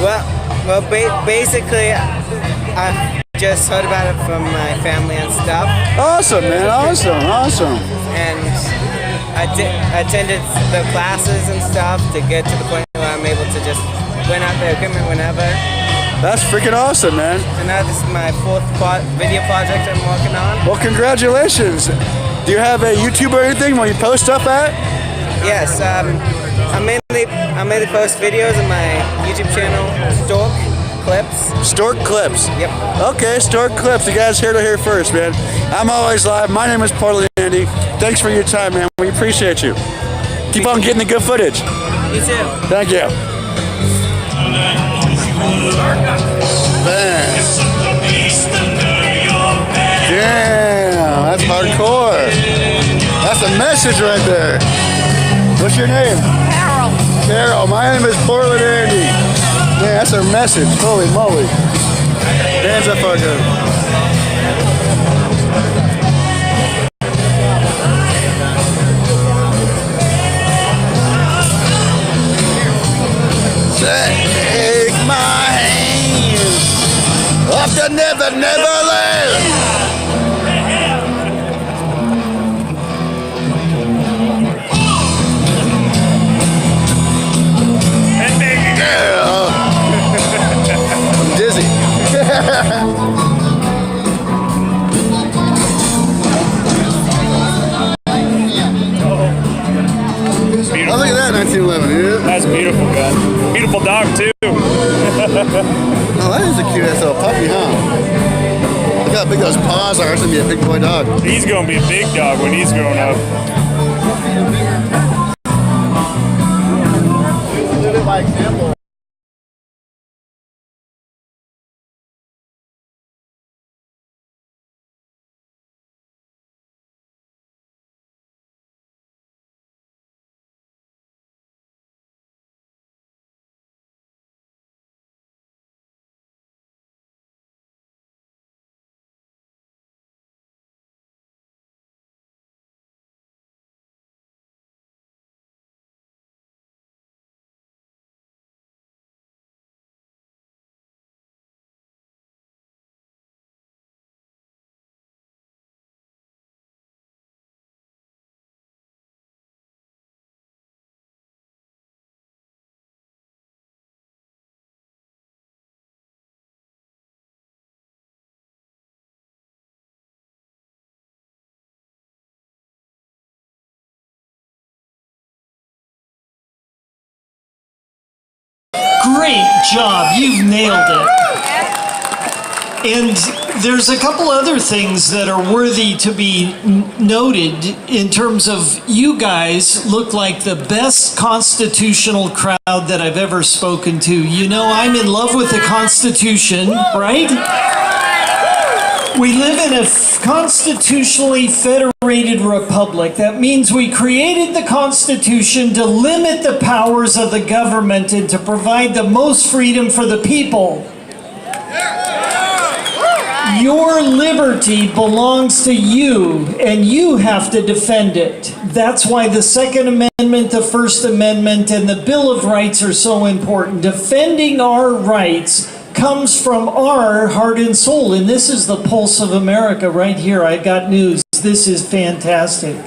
Well, basically, I just heard about it from my family and stuff. Awesome, man. Awesome. And I attended the classes and stuff to get to the point where I'm able to just rent out the equipment whenever. That's freaking awesome, man. So now this is my 4th video project I'm working on. Well, congratulations. Do you have a YouTube or anything where you post stuff at? Yes, I mainly post videos on my YouTube channel, Stork Clips. Stork Clips? Yep. Okay, Stork Clips. You guys heard it here first, man. I'm always live. My name is Portland Andy. Thanks for your time, man. We appreciate you. Keep on getting the good footage. You too. Thank you. Man. Damn, that's hardcore. That's a message right there. What's your name? Carol. Carol. My name is Portland Andy. Man, that's a message. Holy moly. Hands up, Parker. Take my hand off the Neverland. I'm dizzy. Oh, look at that 1911, dude. That's beautiful, gun. Beautiful dog, too. Oh, that is a cute ass little puppy, huh? Look how big those paws are. It's gonna be a big boy dog. He's going to be a big dog when he's grown up. Look at my example. Great job, you've nailed it. And there's a couple other things that are worthy to be noted in terms of you guys look like the best constitutional crowd that I've ever spoken to. You know, I'm in love with the Constitution, right? We live in a constitutionally federated republic. That means we created the Constitution to limit the powers of the government and to provide the most freedom for the people. Your liberty belongs to you, and you have to defend it. That's why the Second Amendment, the First Amendment, and the Bill of Rights are so important. Defending our rights comes from our heart and soul, and this is the pulse of America right here. I got news. This is fantastic.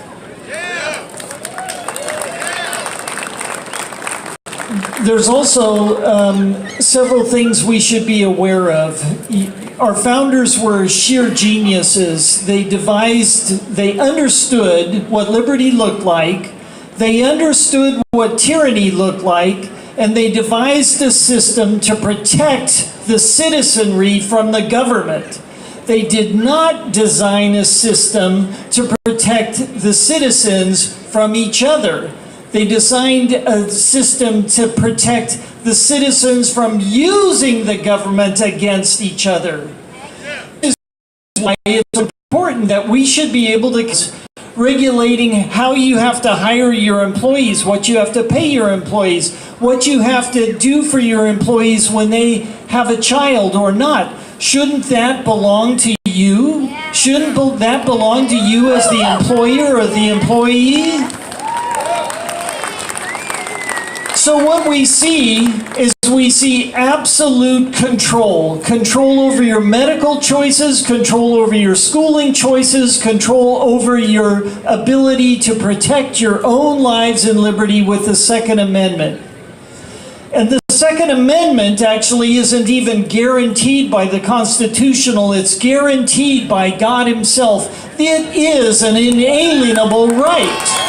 There's also several things we should be aware of. Our founders were sheer geniuses. They understood what liberty looked like. They understood what tyranny looked like, and they devised a system to protect the citizenry from the government. They did not design a system to protect the citizens from each other. They designed a system to protect the citizens from using the government against each other. This is why it's important that we should be able to regulating how you have to hire your employees, what you have to pay your employees, what you have to do for your employees when they have a child or not. Shouldn't that belong to you? Shouldn't that belong to you as the employer or the employee? So what we see is we see absolute control. Control over your medical choices, control over your schooling choices, control over your ability to protect your own lives and liberty with the Second Amendment. And the Second Amendment actually isn't even guaranteed by the Constitutional, it's guaranteed by God Himself. It is an inalienable right.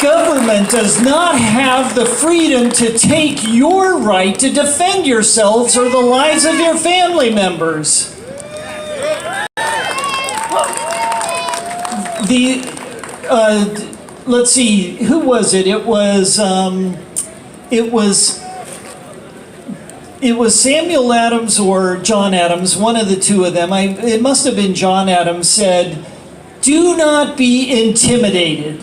Government does not have the freedom to take your right to defend yourselves or the lives of your family members. Let's see, who was it? It was Samuel Adams or John Adams, one of the two of them. It must have been John Adams said, "Do not be intimidated,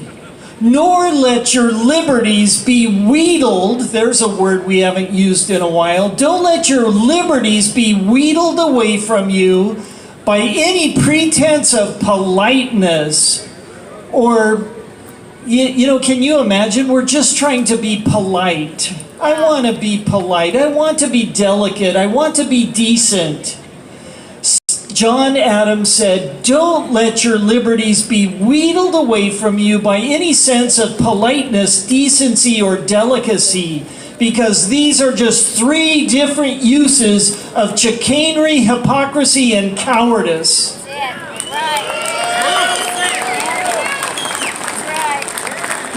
nor let your liberties be wheedled." There's a word we haven't used in a while. Don't let your liberties be wheedled away from you by any pretense of politeness. Or, you know, can you imagine? We're just trying to be polite. I want to be polite. I want to be delicate. I want to be decent. John Adams said, "Don't let your liberties be wheedled away from you by any sense of politeness, decency, or delicacy, because these are just three different uses of chicanery, hypocrisy, and cowardice."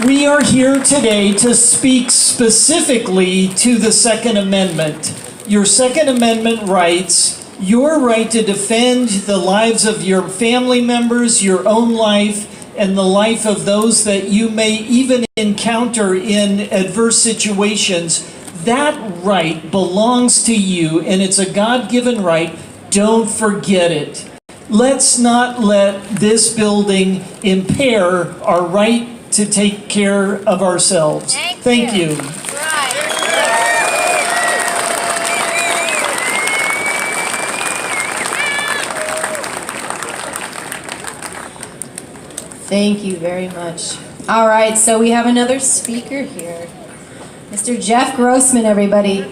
We are here today to speak specifically to the Second Amendment. Your Second Amendment rights, your right to defend the lives of your family members, your own life, and the life of those that you may even encounter in adverse situations. That right belongs to you, and it's a God-given right. Don't forget it. Let's not let this building impair our right to take care of ourselves. Thank you. Thank you very much. All right, so we have another speaker here. Mr. Jeff Grossman, everybody.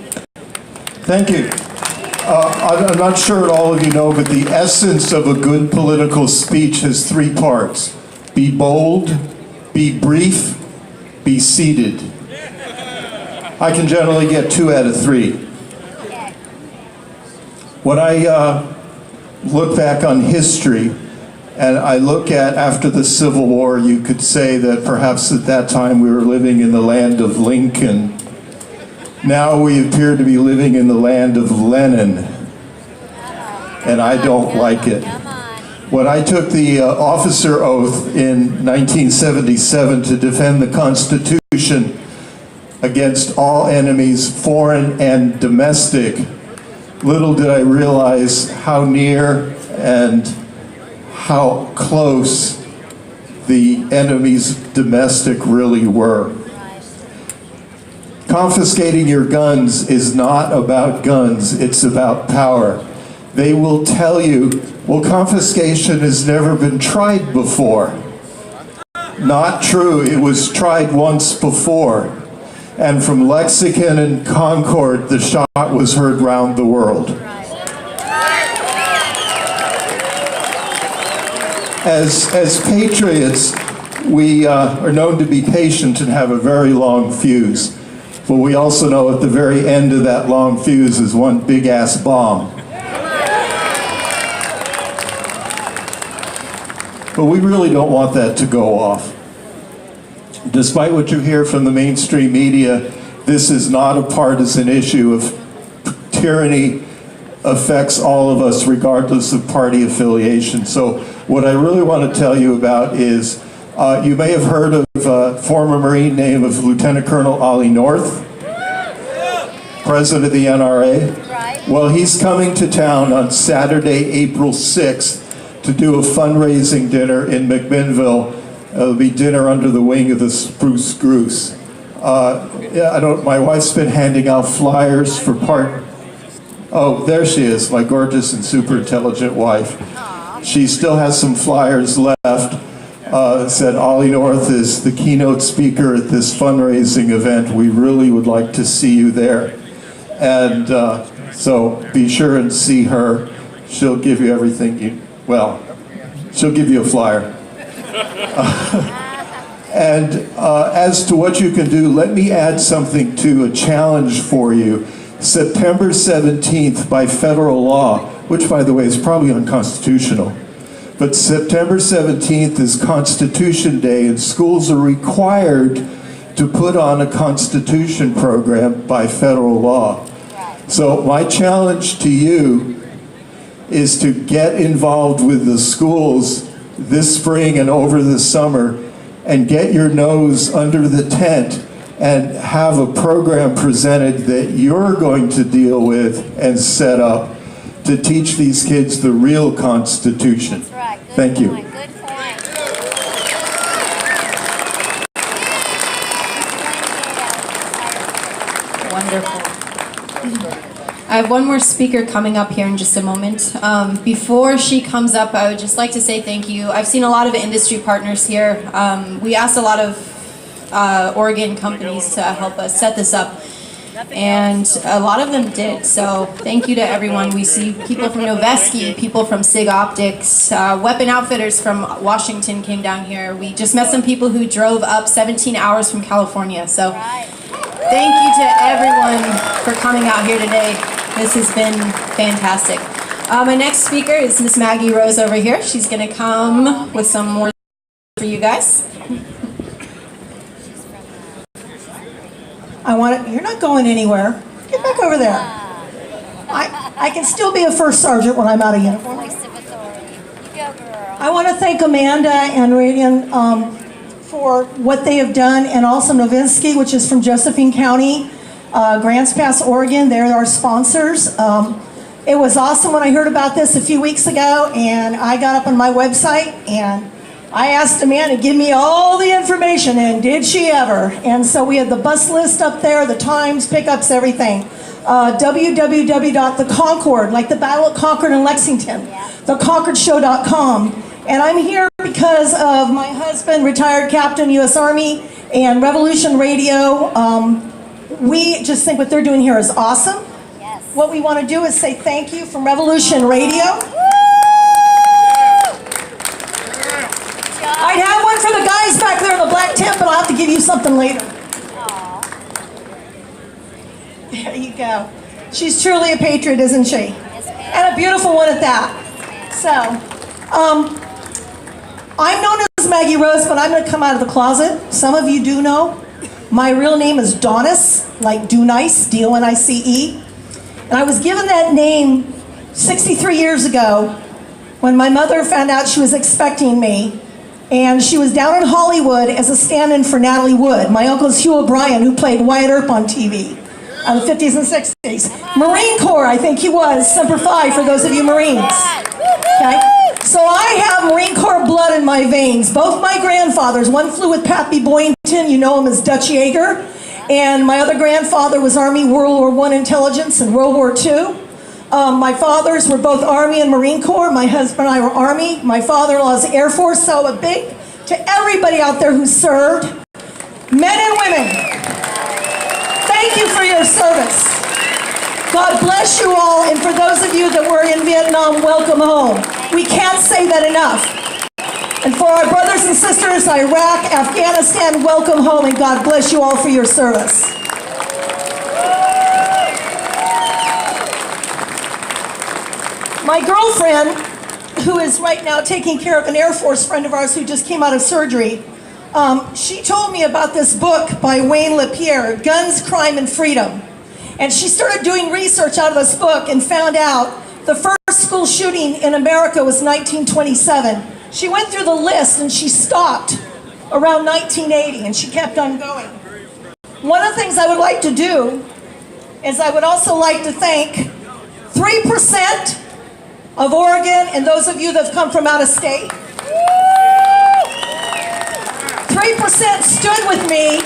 Thank you. I'm not sure that all of you know, but the essence of a good political speech has three parts. Be bold, be brief, be seated. I can generally get 2 out of 3. When I look back on history, And I look at, after the Civil War, you could say that perhaps at that time we were living in the land of Lincoln. Now we appear to be living in the land of Lenin. And I don't like it. When I took the officer oath in 1977 to defend the Constitution against all enemies, foreign and domestic, little did I realize how near and how close the enemy's domestic really were. Confiscating your guns is not about guns, it's about power. They will tell you, well, confiscation has never been tried before. Not true, it was tried once before. And from Lexington and Concord, the shot was heard round the world. As patriots, we are known to be patient and have a very long fuse. But we also know at the very end of that long fuse is one big-ass bomb. But we really don't want that to go off. Despite what you hear from the mainstream media, this is not a partisan issue. Of tyranny affects all of us regardless of party affiliation. So what I really want to tell you about is, you may have heard of a former Marine name of Lieutenant Colonel Ollie North, president of the NRA. Well, he's coming to town on Saturday, April 6th to do a fundraising dinner in McMinnville. It'll be dinner under the wing of the Spruce Goose. My wife's been handing out flyers for oh, there she is, my gorgeous and super intelligent wife. She still has some flyers left. Said Ollie North is the keynote speaker at this fundraising event. We really would like to see you there. And so be sure and see her. She'll give you everything she'll give you a flyer. And as to what you can do, let me add something to a challenge for you. September 17th, by federal law, which by the way is probably unconstitutional, but September 17th is Constitution Day, and schools are required to put on a Constitution program by federal law. So my challenge to you is to get involved with the schools this spring and over the summer and get your nose under the tent and have a program presented that you're going to deal with and set up to teach these kids the real Constitution. Thank you. Wonderful. I have one more speaker coming up here in just a moment. Before she comes up, I would just like to say thank you. I've seen a lot of industry partners here. We asked a lot of Oregon companies to help us set this up, and a lot of them did. So thank you to everyone. We see people from Noveski, people from SIG Optics, Weapon Outfitters from Washington came down here. We just met some people who drove up 17 hours from California. So thank you to everyone for coming out here today. This has been fantastic. My next speaker is Miss Maggie Rose over here. She's going to come with some more for you guys. You're not going anywhere. Get back over there. I can still be a first sergeant when I'm out of uniform. I want to thank Amanda and Radian for what they have done, and also Novinsky, which is from Josephine County, Grants Pass, Oregon. They're our sponsors. It was awesome when I heard about this a few weeks ago, and I got up on my website and I asked Amanda to give me all the information, and did she ever? And so we had the bus list up there, the times, pickups, everything. www.theconcord, like the Battle at Concord in Lexington, theconcordshow.com. And I'm here because of my husband, retired Captain, U.S. Army, and Revolution Radio. We just think what they're doing here is awesome. Yes. What we want to do is say thank you from Revolution Radio. I'd have one for the guys back there in the black tent, but I'll have to give you something later. Aww. There you go. She's truly a patriot, isn't she? Yes, and a beautiful one at that. So, I'm known as Maggie Rose, but I'm going to come out of the closet. Some of you do know. My real name is Donis, like do nice, D-O-N-I-C-E. And I was given that name 63 years ago when my mother found out she was expecting me. And she was down in Hollywood as a stand-in for Natalie Wood. My uncle's Hugh O'Brien, who played Wyatt Earp on TV in the 50s and 60s. Marine Corps, I think he was, Semper Fi for those of you Marines. Okay? So I have Marine Corps blood in my veins. Both my grandfathers, one flew with Pappy Boynton, you know him as Dutch Yeager, and my other grandfather was Army World War I intelligence and World War II. My fathers were both Army and Marine Corps. My husband and I were Army. My father-in-law's Air Force. So a big to everybody out there who served, men and women, thank you for your service. God bless you all, and for those of you that were in Vietnam, welcome home. We can't say that enough. And for our brothers and sisters, Iraq, Afghanistan, welcome home, and God bless you all for your service. My girlfriend, who is right now taking care of an Air Force friend of ours who just came out of surgery, she told me about this book by Wayne LaPierre, Guns, Crime, and Freedom. And she started doing research out of this book and found out the first school shooting in America was 1927. She went through the list and she stopped around 1980 and she kept on going. One of the things I would like to do is I would also like to thank 3% of Oregon and those of you that have come from out of state. 3% stood with me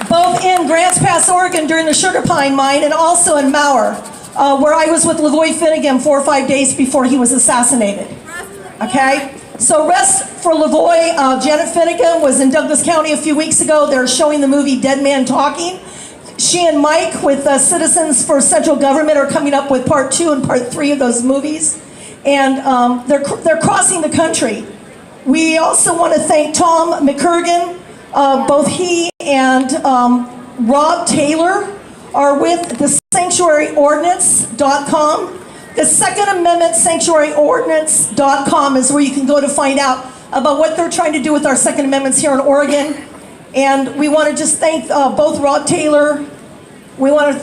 both in Grants Pass, Oregon during the Sugar Pine Mine and also in Mauer, where I was with LaVoy Finnegan 4 or 5 days before he was assassinated. Okay? So rest for LaVoy. Janet Finnegan was in Douglas County a few weeks ago. They're showing the movie Dead Man Talking. She and Mike with Citizens for Central Government are coming up with part 2 and part 3 of those movies. And they're crossing the country. We also want to thank Tom McCurgan. Both he and Rob Taylor are with the sanctuaryordinance.com. The Second Amendment sanctuaryordinance.com is where you can go to find out about what they're trying to do with our Second Amendments here in Oregon. And we want to just thank both Rob Taylor. We want to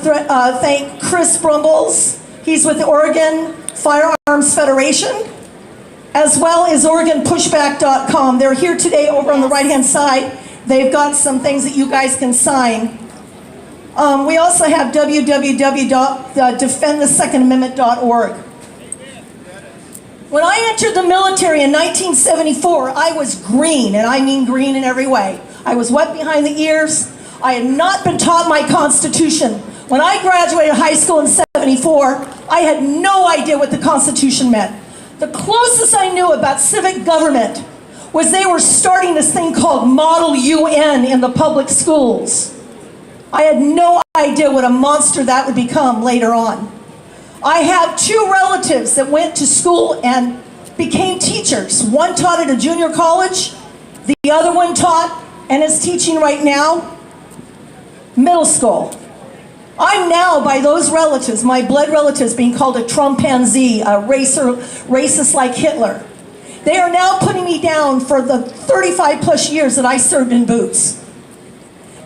thank Chris Brumbles. He's with the Oregon Firearms Federation, as well as OregonPushback.com. They're here today over on the right-hand side. They've got some things that you guys can sign. We also have www.defendthesecondamendment.org. When I entered the military in 1974, I was green, and I mean green in every way. I was wet behind the ears. I had not been taught my Constitution. When I graduated high school in 74, I had no idea what the Constitution meant. The closest I knew about civic government was they were starting this thing called Model UN in the public schools. I had no idea what a monster that would become later on. I have 2 relatives that went to school and became teachers. One taught at a junior college, the other one taught and is teaching right now middle school. I'm now, by those relatives, my blood relatives, being called a Trumpanzee, a racist like Hitler. They are now putting me down for the 35 plus years that I served in boots.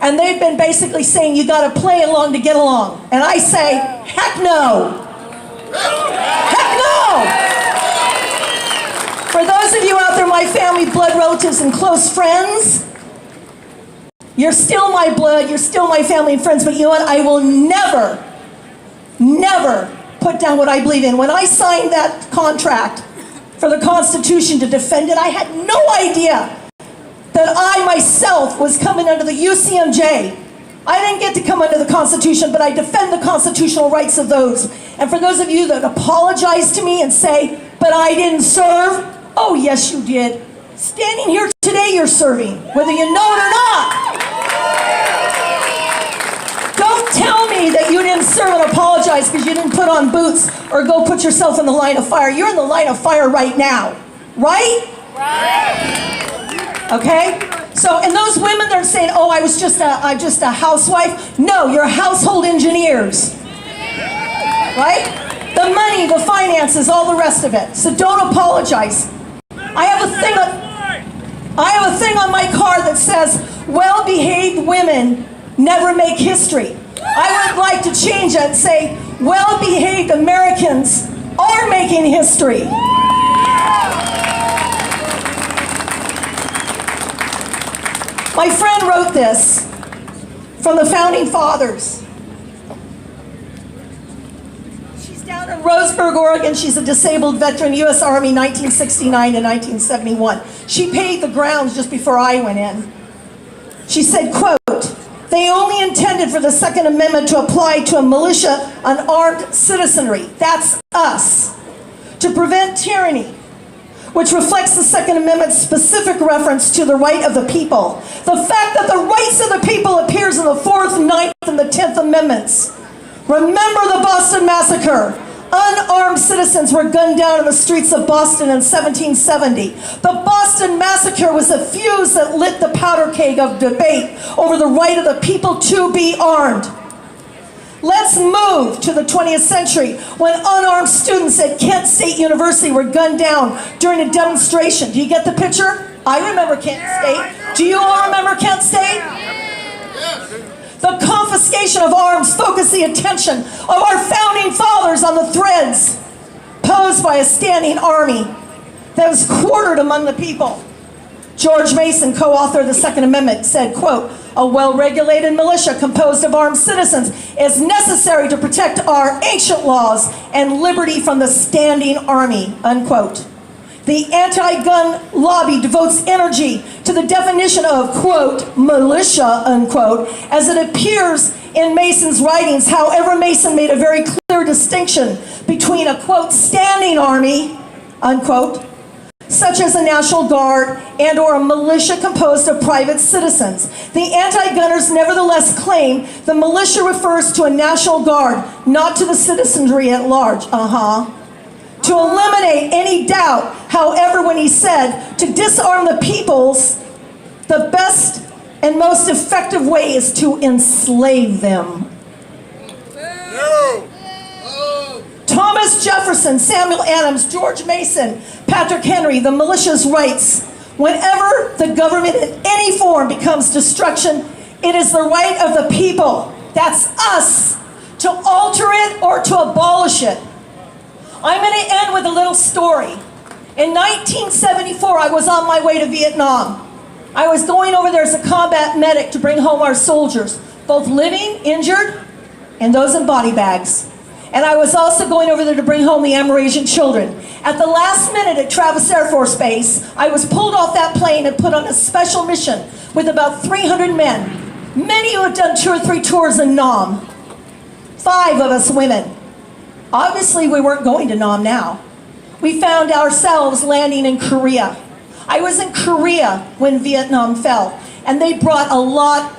And they've been basically saying, you gotta play along to get along. And I say, heck no. Heck no! For those of you out there, my family, blood relatives, and close friends, you're still my blood, you're still my family and friends, but you know what? I will never, never put down what I believe in. When I signed that contract for the Constitution to defend it, I had no idea that I myself was coming under the UCMJ. I didn't get to come under the Constitution, but I defend the constitutional rights of those. And for those of you that apologize to me and say, but I didn't serve, oh yes you did. Standing here today, you're serving, whether you know it or not. Don't tell me that you didn't serve and apologize because you didn't put on boots or go put yourself in the line of fire. You're in the line of fire right now, right? Right. Okay? So, and those women that are saying, oh, I'm just a housewife. No, you're household engineers. Right? The money, the finances, all the rest of it. So don't apologize. I have a thing I have a thing on my car that says, well-behaved women never make history. I would like to change it and say, well-behaved Americans are making history. My friend wrote this from the Founding Fathers. She's down in Roseburg, Oregon. She's a disabled veteran, U.S. Army, 1969 to 1971. She paid the grounds just before I went in. She said, quote, "They only intended for the Second Amendment to apply to a militia, unarmed citizenry," that's us, "to prevent tyranny, which reflects the Second Amendment's specific reference to the right of the people. The fact that the rights of the people appears in the 4th, 9th, and the 10th Amendments. Remember the Boston Massacre. Unarmed citizens were gunned down in the streets of Boston in 1770. The Boston Massacre was the fuse that lit the powder keg of debate over the right of the people to be armed. Let's move to the 20th century when unarmed students at Kent State University were gunned down during a demonstration. Do you get the picture? I remember Kent State. Do you all remember Kent State? The confiscation of arms focused the attention of our founding fathers on the threats posed by a standing army that was quartered among the people. George Mason, co-author of the Second Amendment, said, quote, "A well-regulated militia composed of armed citizens is necessary to protect our ancient laws and liberty from the standing army," unquote. The anti-gun lobby devotes energy to the definition of, quote, "militia," unquote, as it appears in Mason's writings. However, Mason made a very clear distinction between a, quote, "standing army," unquote, such as a National Guard and or a militia composed of private citizens. The anti-gunners nevertheless claim the militia refers to a National Guard, not to the citizenry at large. To eliminate any doubt, however, when he said to disarm the peoples, the best and most effective way is to enslave them. Thomas Jefferson, Samuel Adams, George Mason, Patrick Henry, the militia's rights. Whenever the government in any form becomes destruction, it is the right of the people, that's us, to alter it or to abolish it. I'm going to end with a little story. In 1974, I was on my way to Vietnam. I was going over there as a combat medic to bring home our soldiers, both living, injured, and those in body bags. And I was also going over there to bring home the Amerasian children. At the last minute at Travis Air Force Base, I was pulled off that plane and put on a special mission with about 300 men. Many who had done 2 or 3 tours in Nam. 5 of us women. Obviously, we weren't going to Nam now. We found ourselves landing in Korea. I was in Korea when Vietnam fell, and they brought a lot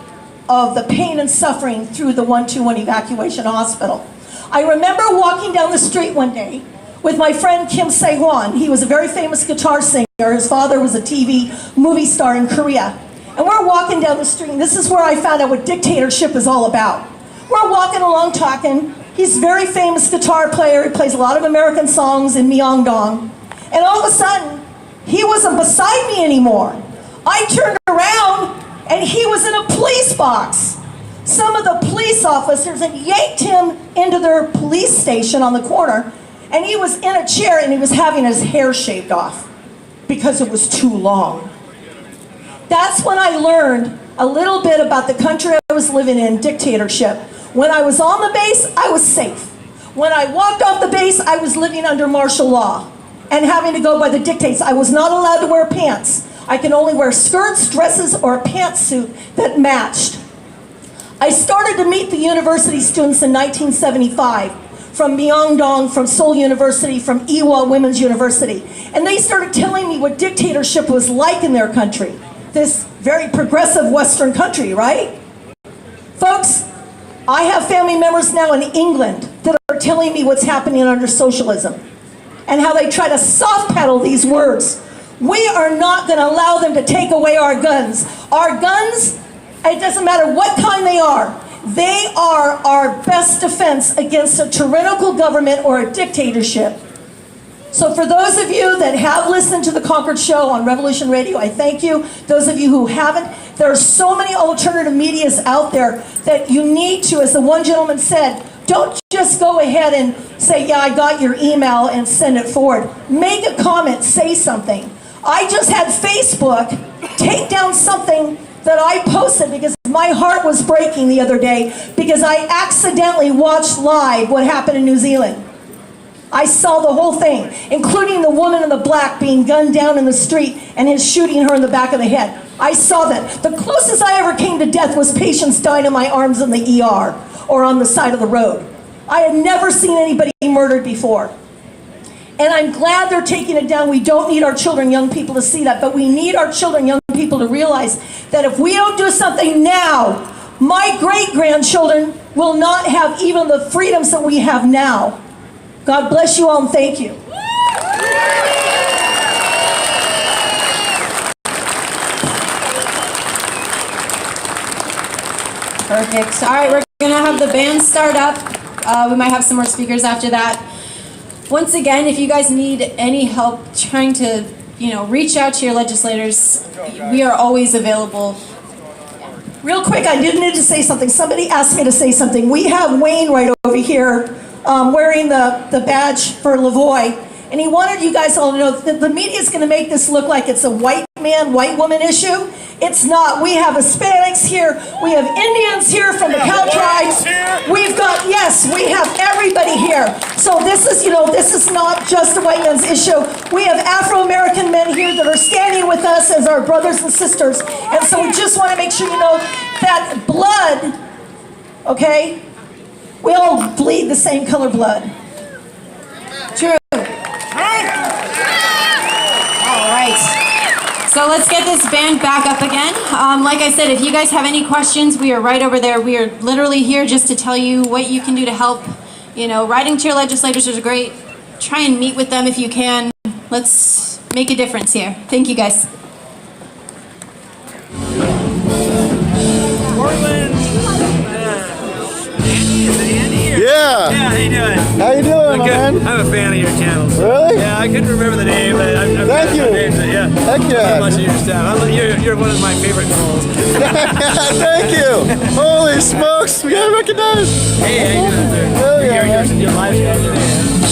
of the pain and suffering through the 121 evacuation hospital. I remember walking down the street one day with my friend Kim Se-hwan. He was a very famous guitar singer. His father was a TV movie star in Korea. And we're walking down the street, and this is where I found out what dictatorship is all about. We're walking along talking. He's a very famous guitar player. He plays a lot of American songs in Myeongdong. And all of a sudden, he wasn't beside me anymore. I turned around, and he was in a police box. Some of the police officers had yanked him into their police station on the corner, and he was in a chair and he was having his hair shaved off because it was too long. That's when I learned a little bit about the country I was living in, dictatorship. When I was on the base, I was safe. When I walked off the base, I was living under martial law and having to go by the dictates. I was not allowed to wear pants. I could only wear skirts, dresses, or a pantsuit that matched. I started to meet the university students in 1975 from Myeongdong, from Seoul University, from Ewha Women's University. And they started telling me what dictatorship was like in their country. This very progressive Western country, right? Folks, I have family members now in England that are telling me what's happening under socialism and how they try to soft pedal these words. We are not going to allow them to take away our guns. Our guns, it doesn't matter what kind they are our best defense against a tyrannical government or a dictatorship. So for those of you that have listened to the Concord Show on Revolution Radio, I thank you. Those of you who haven't, there are so many alternative medias out there that you need to, as the one gentleman said, don't just go ahead and say, yeah, I got your email and send it forward. Make a comment, say something. I just had Facebook take down something that I posted because my heart was breaking the other day because I accidentally watched live what happened in New Zealand. I saw the whole thing, including the woman in the black being gunned down in the street and his shooting her in the back of the head. I saw that. The closest I ever came to death was patients dying in my arms in the ER or on the side of the road. I had never seen anybody murdered before. And I'm glad they're taking it down. We don't need our children, young people to see that, but we need our children, young people to realize that if we don't do something now, my great-grandchildren will not have even the freedoms that we have now. God bless you all and thank you. Perfect. All right, we're going to have the band start up. We might have some more speakers after that. Once again, if you guys need any help trying to, reach out to your legislators, we are always available. Real quick, I did need to say something. Somebody asked me to say something. We have Wayne right over here wearing the badge for Lavoie, and he wanted you guys all to know that the media is going to make this look like it's a white man, white woman issue. It's not. We have Hispanics here. We have Indians here from the cow tribes. We've got, yes, we have everybody here. So this is, this is not just a white man's issue. We have Afro-American men here that are standing with us as our brothers and sisters. And so we just want to make sure you know that blood, okay, we all bleed the same color blood. True. All right. So let's get this band back up again. Like I said, if you guys have any questions, we are right over there. We are literally here just to tell you what you can do to help. Writing to your legislators is great. Try and meet with them if you can. Let's make a difference here. Thank you, guys. Yeah. Yeah, how you doing? How you doing, man? I'm a fan of your channels. Really? Yeah, I couldn't remember the name, but I'm Thank you. Names, but yeah. Heck yeah. I love much of your stuff. You're one of my favorite trolls. Thank you. Holy smokes, we gotta recognize. Hey, how you doing, sir? Hell yeah, man. Your live show.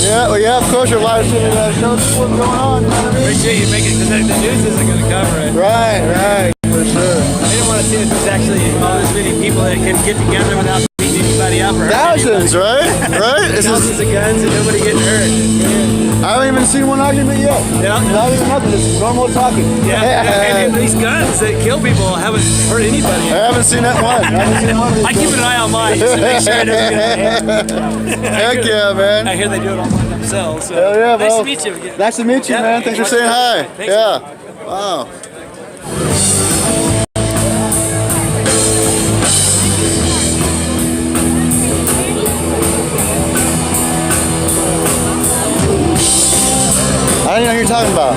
Yeah, well, yeah, of course you're live streaming shows. What's going on? Appreciate you making it, because the news isn't going to cover it. Right, for sure. I didn't want to see that there's actually all this many people that can get together without beating anybody up or hurting Thousands, anybody. right? Thousands of guns and nobody getting hurt. I haven't even seen one argument yet. Yeah. Not even nothing. It's normal talking. Yeah, and these guns that kill people haven't hurt anybody. I haven't seen that one. I keep an eye on mine just to make sure I don't get Heck yeah, man. I hear they do it all by themselves. So. Hell yeah, nice bro. to meet you again. Nice to meet you, Yeah. man. Thanks for saying hi. Thanks. Yeah. Wow. I don't even know what you're talking about.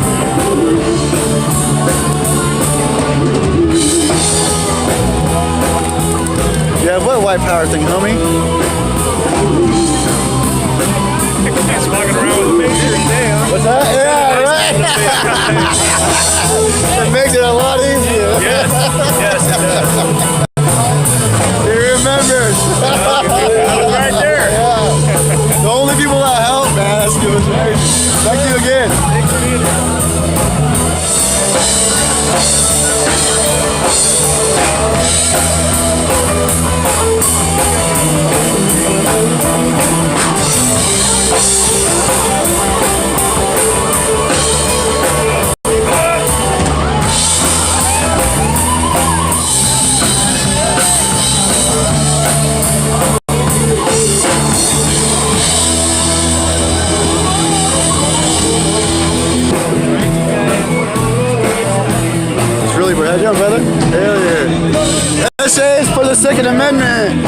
Yeah, what white power thing, homie? He's walking around with a major today, huh? What's that? Yeah, right. It makes it a lot easier. Yes, yes, it does. He remembers. Right there. Yeah. The only people that help, man. That's good. Thank you again. Thanks for being here. It's really good. How you doing, brother? Hell yeah. Essays for the Second Amendment.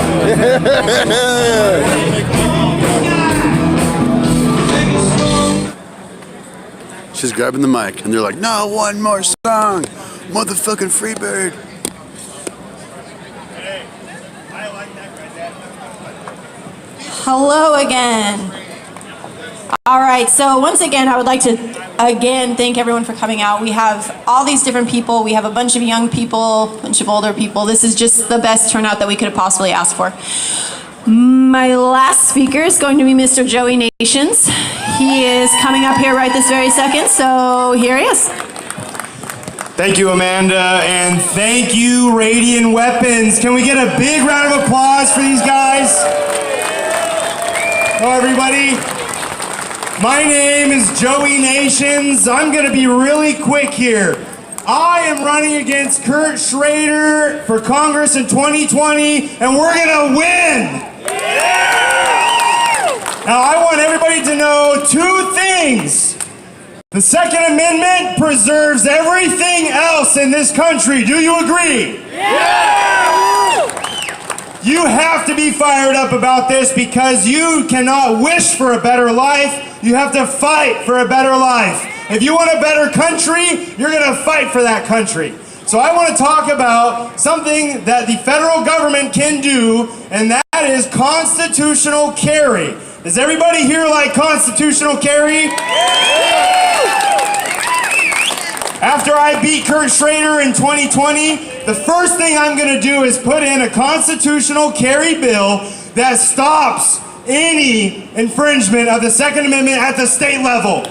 She's grabbing the mic, and they're like, "No, one more song, motherfucking Freebird." Hello again. All right, so once again, I would like to thank everyone for coming out. We have all these different people. We have a bunch of young people, a bunch of older people. This is just the best turnout that we could have possibly asked for. My last speaker is going to be Mr. Joey Nations. He is coming up here right this very second, so here he is. Thank you, Amanda, and thank you, Radiant Weapons. Can we get a big round of applause for these guys? Hello, everybody. My name is Joey Nations. I'm going to be really quick here. I am running against Kurt Schrader for Congress in 2020, and we're going to win. Now, I want everybody to know two things. The Second Amendment preserves everything else in this country. Do you agree? You have to be fired up about this because you cannot wish for a better life. You have to fight for a better life. If you want a better country, you're going to fight for that country. So I want to talk about something that the federal government can do, and that is constitutional carry. Does everybody here like constitutional carry? After I beat Kurt Schrader in 2020, the first thing I'm going to do is put in a constitutional carry bill that stops any infringement of the Second Amendment at the state level.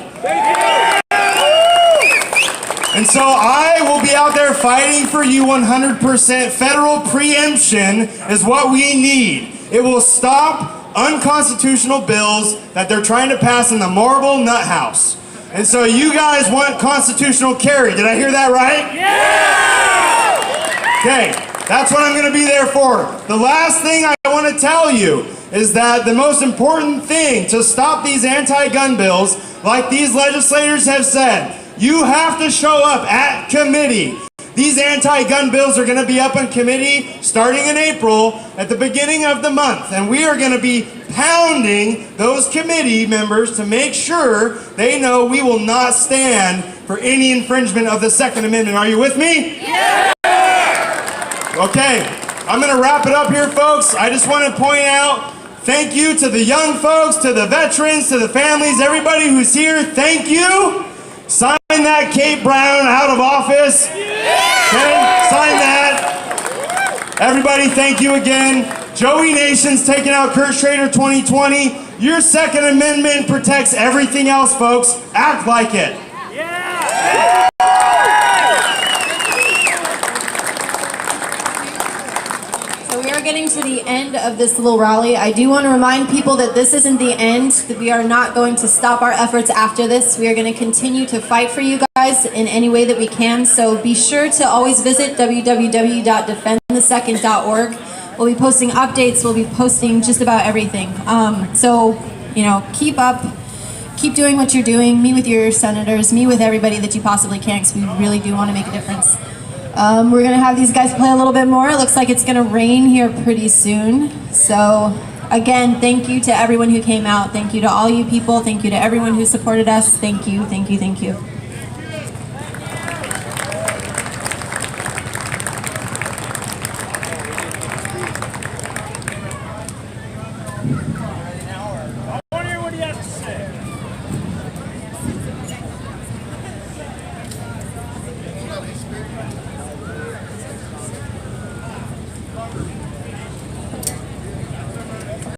And so I will be out there fighting for you 100%. Federal preemption is what we need. It will stop unconstitutional bills that they're trying to pass in the marble nut house. And so you guys want constitutional carry. Did I hear that right? Yeah! Okay, that's what I'm going to be there for. The last thing I want to tell you is that the most important thing to stop these anti-gun bills, like these legislators have said, you have to show up at committee. These anti-gun bills are going to be up in committee starting in April at the beginning of the month. And we are going to be pounding those committee members to make sure they know we will not stand for any infringement of the Second Amendment. Are you with me? Yeah! Okay, I'm going to wrap it up here, folks. I just want to point out, thank you to the young folks, to the veterans, to the families, everybody who's here. Thank you. Sign that Kate Brown out of office. Okay? Sign that. Everybody, thank you again. Joey Nations taking out Kurt Schrader 2020. Your Second Amendment protects everything else, folks. Act like it. So we are getting to the end of this little rally. I do want to remind people that this isn't the end, that we are not going to stop our efforts after this. We are going to continue to fight for you guys in any way that we can. So be sure to always visit www.defendthesecond.org. We'll be posting updates. We'll be posting just about everything. So, you know, keep doing what you're doing. Meet with your senators. Meet with everybody that you possibly can, because we really do want to make a difference. We're going to have these guys play a little bit more. It looks like it's going to rain here pretty soon. So, again, thank you to everyone who came out. Thank you to all you people. Thank you to everyone who supported us. Thank you, thank you, thank you. I want to hear what he has to say.